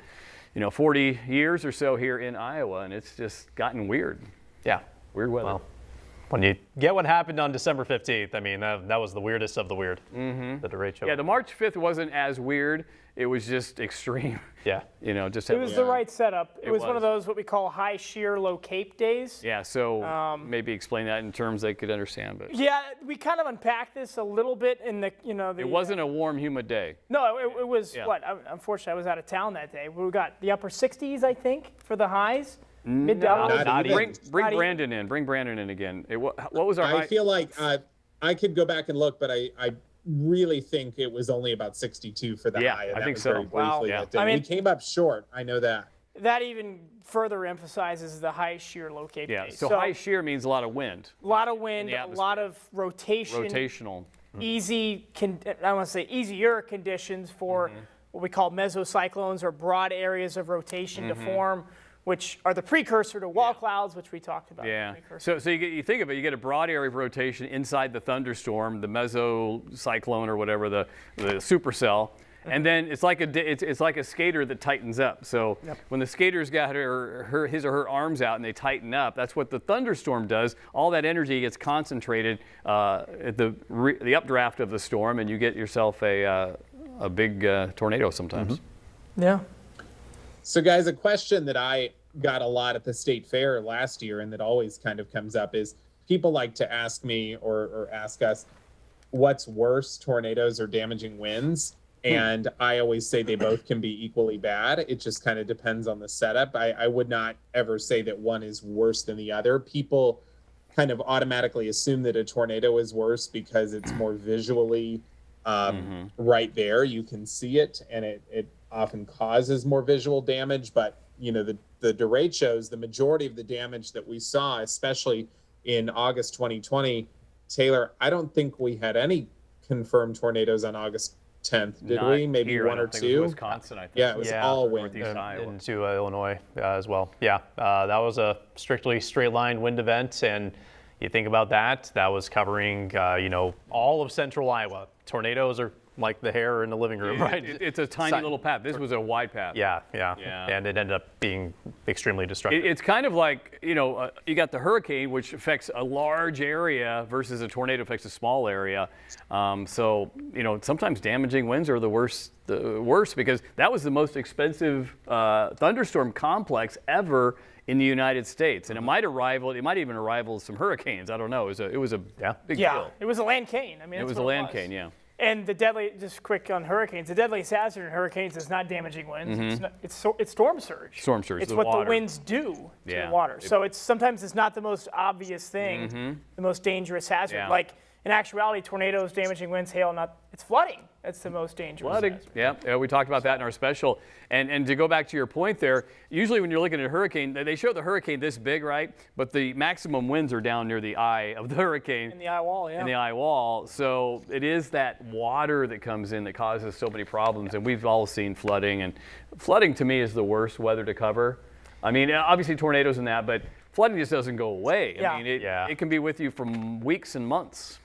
40 years or so here in Iowa, and it's just gotten weird. Yeah. Weird weather. Well, when you get what happened on December 15th, I mean, that was the weirdest of the weird. The derecho. Yeah, the March 5th wasn't as weird. It was just extreme. Yeah. It was the right setup. It was one of those what we call high shear, low cape days. Yeah, so maybe explain that in terms they could understand. But yeah, we kind of unpacked this a little bit in the, It wasn't a warm, humid day. No, it was unfortunately, I was out of town that day. We got the upper 60s, I think, for the highs. Mid doubles. Bring Brandon in. Bring Brandon in again. What was our high? I feel like I could go back and look, but I really think it was only about 62 for the high. And I think so. Wow. Yeah. I mean, we came up short. I know that. That even further emphasizes the high shear, low cape days. So high shear means a lot of wind. A lot of wind, a lot of rotation. Rotational. I want to say easier conditions for what we call mesocyclones, or broad areas of rotation to form, which are the precursor to wall clouds, which we talked about. Yeah. So you think of it, you get a broad area of rotation inside the thunderstorm, the mesocyclone or whatever, the supercell. And then it's like a skater that tightens up. So when the skater's got his or her arms out and they tighten up, that's what the thunderstorm does. All that energy gets concentrated at the updraft of the storm, and you get yourself a big tornado sometimes. Yeah. So guys, a question that I got a lot at the state fair last year and that always kind of comes up is people like to ask me or ask us, what's worse, tornadoes or damaging winds? And I always say they both can be equally bad. It just kind of depends on the setup. I would not ever say that one is worse than the other. People kind of automatically assume that a tornado is worse because it's more visually right there. You can see it, and it often causes more visual damage. But, you know, the derechos, the majority of the damage that we saw, especially in August 2020, Taylor, I don't think we had any confirmed tornadoes on August 10th, did we? Maybe here, one or two. Wisconsin, I think. Yeah, it was all wind. Into Illinois as well. Yeah, that was a strictly straight line wind event, and you think about that, that was covering all of central Iowa. Tornadoes are like the hair in the living room, right? It's a tiny little path. This was a wide path. Yeah, and it ended up being extremely destructive. It's kind of like, you got the hurricane, which affects a large area versus a tornado affects a small area. So, sometimes damaging winds are the worst because that was the most expensive thunderstorm complex ever in the United States, and it might even rival some hurricanes. I don't know. It was a big deal. It was a land cane. I mean, it was a land cane. Yeah. And just quick on hurricanes, the deadliest hazard in hurricanes is not damaging winds. It's storm surge. Storm surge. It's what the winds do to the water. So sometimes it's not the most obvious thing, the most dangerous hazard. Yeah. Like in actuality, tornadoes, damaging winds, hail, it's flooding. That's the most dangerous. Flooding. Yeah, we talked about that in our special. And to go back to your point there, usually when you're looking at a hurricane, they show the hurricane this big, right? But the maximum winds are down near the eye of the hurricane. In the eye wall, yeah. In the eye wall. So it is that water that comes in that causes so many problems. And we've all seen flooding. And flooding to me is the worst weather to cover. I mean, obviously tornadoes and that, but flooding just doesn't go away. Yeah. I mean, it can be with you for weeks and months.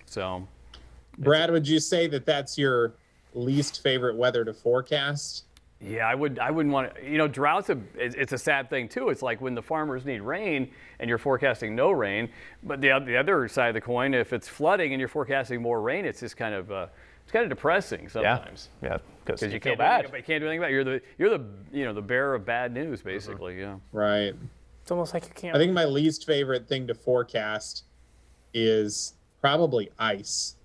So, Brad, would you say that that's your least favorite weather to forecast? Yeah, I wouldn't want to. Droughts. It's a sad thing too. It's like when the farmers need rain and you're forecasting no rain. But the other side of the coin, if it's flooding and you're forecasting more rain, it's just kind of depressing sometimes. Yeah, because you can't do anything about it. You're the bearer of bad news, basically. Yeah. Right. It's almost like you can't. I think my least favorite thing to forecast is probably ice.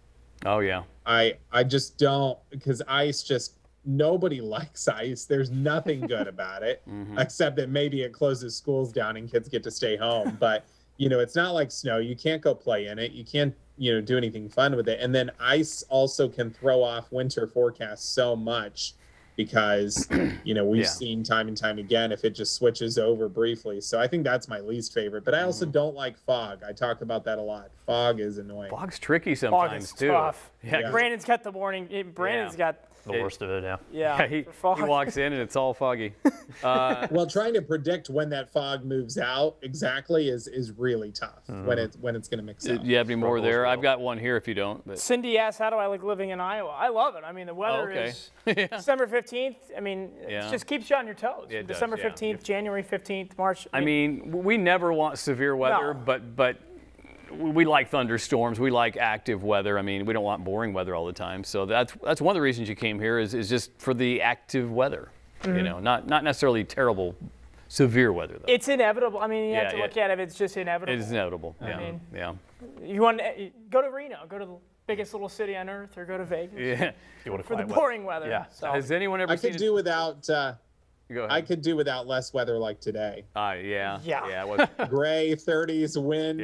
Oh yeah. I just don't, because ice nobody likes ice. There's nothing good about it, except that maybe it closes schools down and kids get to stay home. But it's not like snow. You can't go play in it. You can't do anything fun with it. And then ice also can throw off winter forecasts so much, because we've seen time and time again if it just switches over briefly. So I think that's my least favorite. But I also don't like fog. I talk about that a lot. Fog is annoying. Fog's tricky sometimes too. Tough. Yeah. Brandon's got the warning. Brandon's got the worst of it. Yeah. He walks in and it's all foggy. Well, trying to predict when that fog moves out exactly is really tough when it's going to mix up. Do you have any more there? I've got one here if you don't. But. Cindy asked, how do I like living in Iowa? I love it. I mean, the weather is December 15th. I mean, it just keeps you on your toes. It December does, 15th, January 15th, March. I mean, we never want severe weather, but we like thunderstorms. We like active weather. I mean, we don't want boring weather all the time. So that's one of the reasons you came here is just for the active weather. Not necessarily terrible, severe weather though. It's inevitable. I mean, you have to look at it. It's just inevitable. It's inevitable. I mean, You want to go to Reno, go to the biggest little city on earth, or go to Vegas. Yeah. For the boring weather. Yeah. So. Has anyone ever? I could do without. Go ahead. I could do without less weather like today. Yeah. Yeah. Gray, 30s, wind.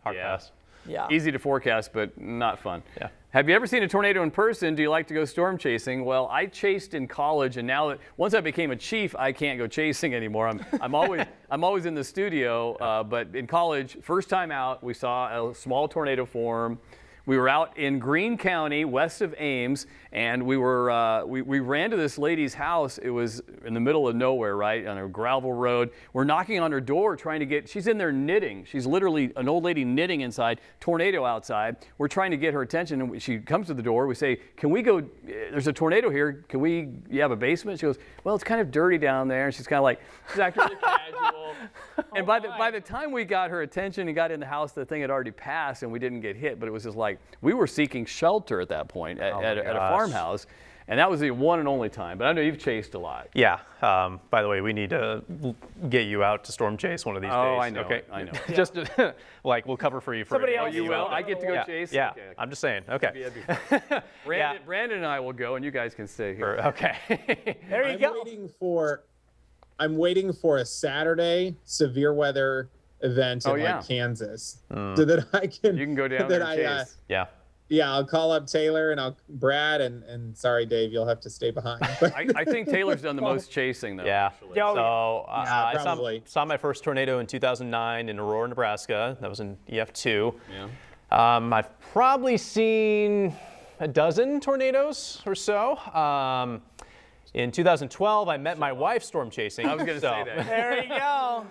Hard pass. Yeah. Easy to forecast, but not fun. Yeah. Have you ever seen a tornado in person? Do you like to go storm chasing? Well, I chased in college, and now that once I became a chief, I can't go chasing anymore. I'm always in the studio. But in college, first time out, we saw a small tornado form. We were out in Greene County, west of Ames, and we were we ran to this lady's house. It was in the middle of nowhere, right, on a gravel road. We're knocking on her door trying to get, she's in there knitting. She's literally an old lady knitting inside, tornado outside. We're trying to get her attention, and she comes to the door. We say, can we go, there's a tornado here. Can we, you have a basement? She goes, well, it's kind of dirty down there. And she's kind of like, she's acting really casual. And by the time we got her attention and got in the house, the thing had already passed and we didn't get hit. But it was just like, we were seeking shelter at that point at a farmhouse. And that was the one and only time. But I know you've chased a lot. Yeah. By the way, we need to get you out to storm chase one of these days. Oh, I know. Okay. I know. Just like we'll cover for you. Somebody else. Oh, you will? I get to go chase? Yeah. Okay. I'm just saying. Okay. Brandon and I will go, and you guys can stay here. Okay. There you go. I'm waiting for a Saturday severe weather event in like Kansas, so that I can. You can go down there and chase. Yeah, I'll call up Taylor and Brad and sorry, Dave, you'll have to stay behind. I think Tayller's done the most chasing though. Yeah. Actually. So probably. I saw my first tornado in 2009 in Aurora, Nebraska. That was in EF2. Yeah. I've probably seen a dozen tornadoes or so. In 2012, I met my wife storm chasing. I was going to say that. There you go.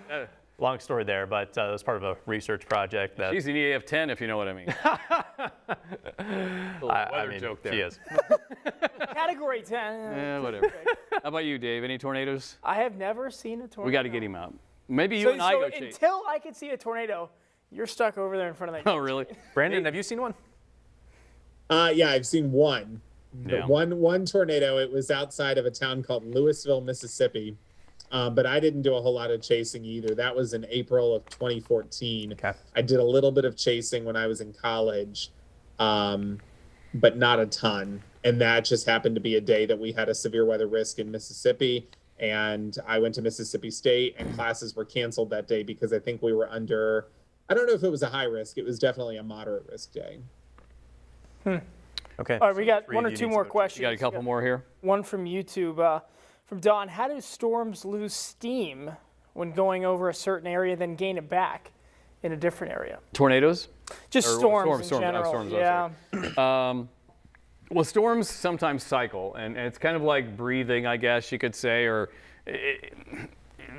Long story there, but that was part of a research project. She's an EF10, if you know what I mean. I mean, joke there. she is. Category 10. Yeah, whatever. How about you, Dave? Any tornadoes? I have never seen a tornado. We got to get him out. Maybe you and I go chase. Until I can see a tornado, you're stuck over there in front of that. Oh, really? Brandon, have you seen one? Yeah, I've seen one. Yeah. One tornado. It was outside of a town called Louisville, Mississippi. But I didn't do a whole lot of chasing either. That was in April of 2014. Okay. I did a little bit of chasing when I was in college, but not a ton. And that just happened to be a day that we had a severe weather risk in Mississippi. And I went to Mississippi State, and classes were canceled that day because I think we were under, I don't know if it was a high risk. It was definitely a moderate risk day. Okay. All right, we got one or two more questions. You got a couple more here? One from YouTube. From Don, how do storms lose steam when going over a certain area, then gain it back in a different area? Tornadoes? Just storms in general. Storms, yeah. Well, storms sometimes cycle, and it's kind of like breathing, I guess you could say, or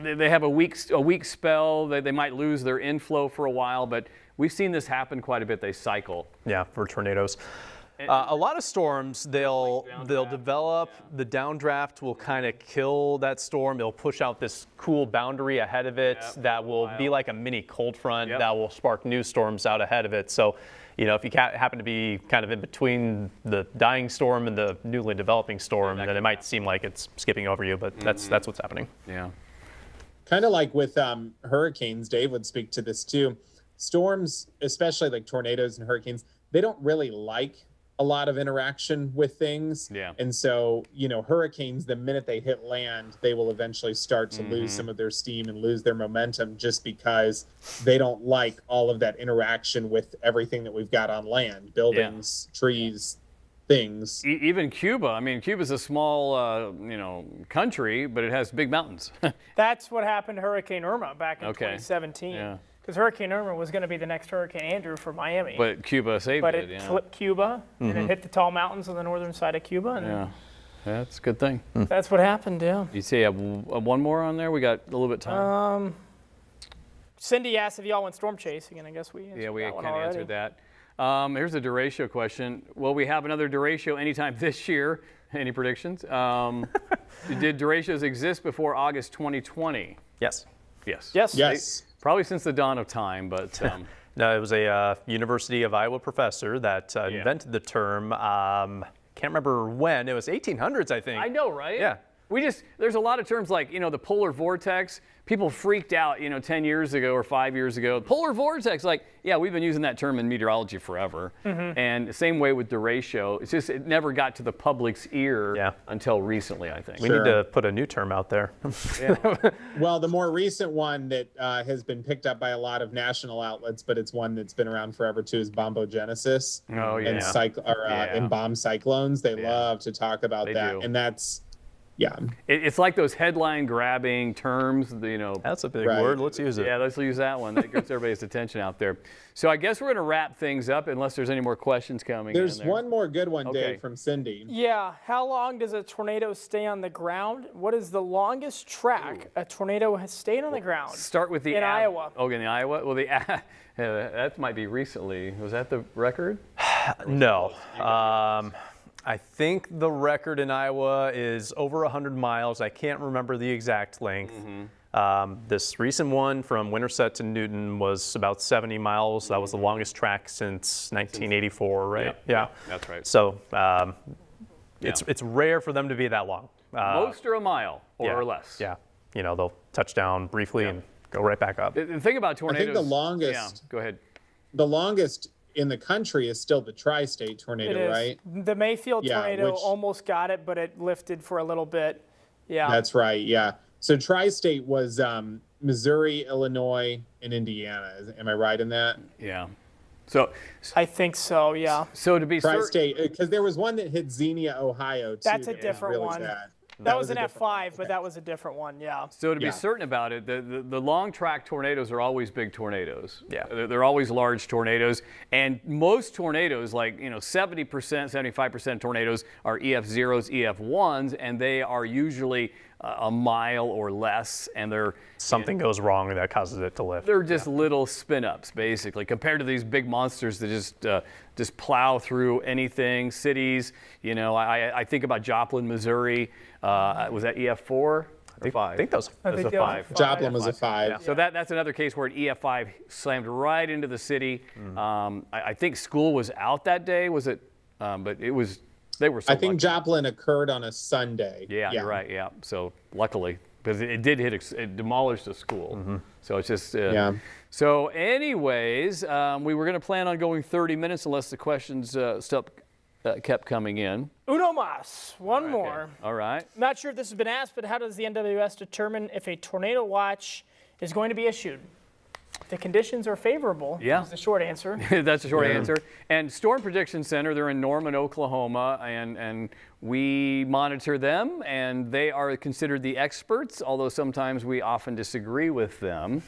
they have a weak spell. They might lose their inflow for a while, but we've seen this happen quite a bit. They cycle. Yeah, for tornadoes. A lot of storms, they'll develop, the downdraft will kind of kill that storm. It'll push out this cool boundary ahead of it that will be like a mini cold front that will spark new storms out ahead of it. So, you know, if you happen to be kind of in between the dying storm and the newly developing storm, then it might seem like it's skipping over you, but that's what's happening. Yeah. Kind of like with hurricanes, Dave would speak to this too. Storms, especially like tornadoes and hurricanes, they don't really like a lot of interaction with things. Yeah. And so, you know, hurricanes, the minute they hit land, they will eventually start to lose some of their steam and lose their momentum just because they don't like all of that interaction with everything that we've got on land, buildings, trees, things. Even Cuba. I mean, Cuba's a small, country, but it has big mountains. That's what happened to Hurricane Irma back in 2017. Yeah. Because Hurricane Irma was going to be the next Hurricane Andrew for Miami. But Cuba saved but it. But it flipped Cuba, and it hit the tall mountains on the northern side of Cuba. And that's a good thing. That's what happened, yeah. You say you have one more on there? We got a little bit of time. Cindy asked if y'all went storm chasing, and I guess we answered we that one kind of already. answered that. Here's a derecho question. Will we have another derecho anytime this year? Any predictions? Did derechos exist before August 2020? Yes. Yes. Probably since the dawn of time, but... No, it was a University of Iowa professor that invented the term. Can't remember when. It was 1800s, I think. I know, right? Yeah. There's a lot of terms like, the polar vortex. People freaked out, 10 years ago or 5 years ago. Polar vortex, we've been using that term in meteorology forever. And the same way with derecho. It's just, it never got to the public's ear until recently, I think. We need to put a new term out there. Well, the more recent one that has been picked up by a lot of national outlets, but it's one that's been around forever too, is Bombogenesis. Oh, yeah. And bomb cyclones. They love to talk about that. do. And that's Yeah. It's like those headline-grabbing terms, That's a big word. Let's use it. Yeah, let's use that one. That gets everybody's attention out there. So I guess we're going to wrap things up unless there's any more questions coming in. There's one more good one, Dave, from Cindy. Yeah. How long does a tornado stay on the ground? What is the longest track a tornado has stayed on the ground? Start with the in Iowa. Oh, in Iowa? Well, that might be recently. Was that the record? No. I think the record in Iowa is over 100 miles. I can't remember the exact length. This recent one from Winterset to Newton was about 70 miles. That was the longest track since 1984, right? Yeah, that's right. So it's rare for them to be that long. Most are a mile or less. Yeah. They'll touch down briefly and go right back up. The thing about tornadoes. I think the longest. Yeah, go ahead. The longest in the country is still the tri-state tornado, right? The Mayfield tornado almost got it, but it lifted for a little bit. Yeah. That's right. Yeah. So tri-state was Missouri, Illinois, and Indiana. Am I right in that? Yeah. So I think so. Yeah. So to be tri-state, because there was one that hit Xenia, Ohio, too. That's a different one. That was an F5, but that was a different one, yeah. So to be certain about it, the long track tornadoes are always big tornadoes. Yeah. They're always large tornadoes. And most tornadoes, like 70%, 75% tornadoes are EF0s, EF1s, and they are usually a mile or less, and they're something goes wrong that causes it to lift. They're just little spin-ups, basically, compared to these big monsters that just plow through anything. Cities, I think about Joplin, Missouri. Was that EF4 or 5? I think that was a 5. Joplin was a 5. Yeah. So that's another case where an EF5 slammed right into the city. I think school was out that day. Was it? But it was. They were. So I think lucky. Joplin occurred on a Sunday. Yeah, you're right. Yeah. So luckily, because it did hit, it demolished the school. So it's just. So, anyways, we were going to plan on going 30 minutes unless the questions kept coming in. Uno más. One more. Okay. All right. Not sure if this has been asked, but how does the NWS determine if a tornado watch is going to be issued? The conditions are favorable. Yeah. Is the short answer. That's the short answer. And Storm Prediction Center, they're in Norman, Oklahoma, and we monitor them, and they are considered the experts, although sometimes we often disagree with them.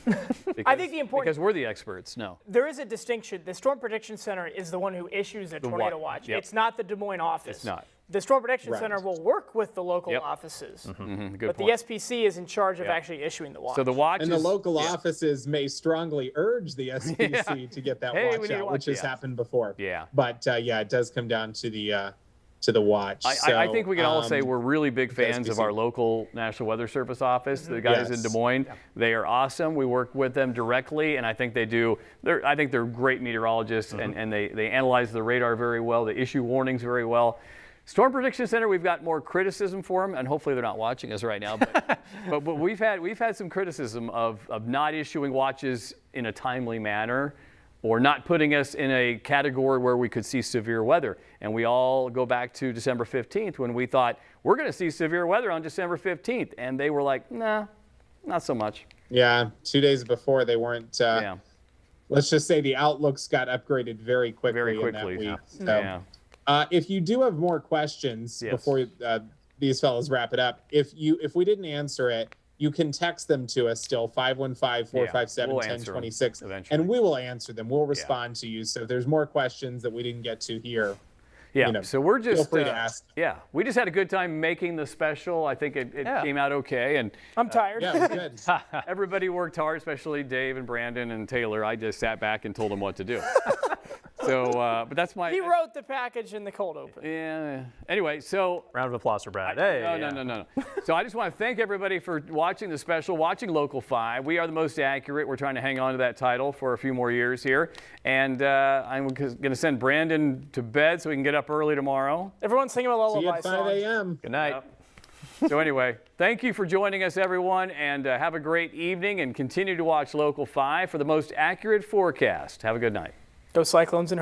I think the important... Because we're the experts, no. There is a distinction. The Storm Prediction Center is the one who issues a tornado watch. Yep. It's not the Des Moines office. It's not. The Storm Prediction Center will work with the local offices, Good but point. the SPC is in charge of actually issuing the watch. So the watch and the local offices may strongly urge the SPC to get that watch out, which has happened before. Yeah. But it does come down to the watch. I think we can all say we're really big fans of our local National Weather Service office. The guys in Des Moines, they are awesome. We work with them directly, and I think they do. I think they're great meteorologists, and they analyze the radar very well. They issue warnings very well. Storm Prediction Center, we've got more criticism for them, and hopefully they're not watching us right now. But we've had some criticism of not issuing watches in a timely manner, or not putting us in a category where we could see severe weather. And we all go back to December 15th when we thought we're going to see severe weather on December 15th, and they were like, nah, not so much. Yeah, 2 days before they weren't. Let's just say the outlooks got upgraded very quickly. In that week. So. If you do have more questions before these fellows wrap it up, if we didn't answer it, you can text them to us still, 515-457-1026, and we will answer them. We'll respond to you. So if there's more questions that we didn't get to here, so we're just feel free to ask. We just had a good time making the special. I think it came out okay, and I'm tired. Yeah, it was good. Everybody worked hard, especially Dave and Brandon and Taylor. I just sat back and told them what to do. So, but that's my. He wrote the package in the cold open. Yeah. Anyway, so. Round of applause for Brad. Hey. No. So I just want to thank everybody for watching the special, watching Local 5. We are the most accurate. We're trying to hang on to that title for a few more years here. And I'm going to send Brandon to bed so he can get up early tomorrow. Everyone's singing a lullaby song. See you at 5 a.m. Good night. So anyway, thank you for joining us, everyone, and have a great evening, and continue to watch Local 5 for the most accurate forecast. Have a good night. Go Cyclones and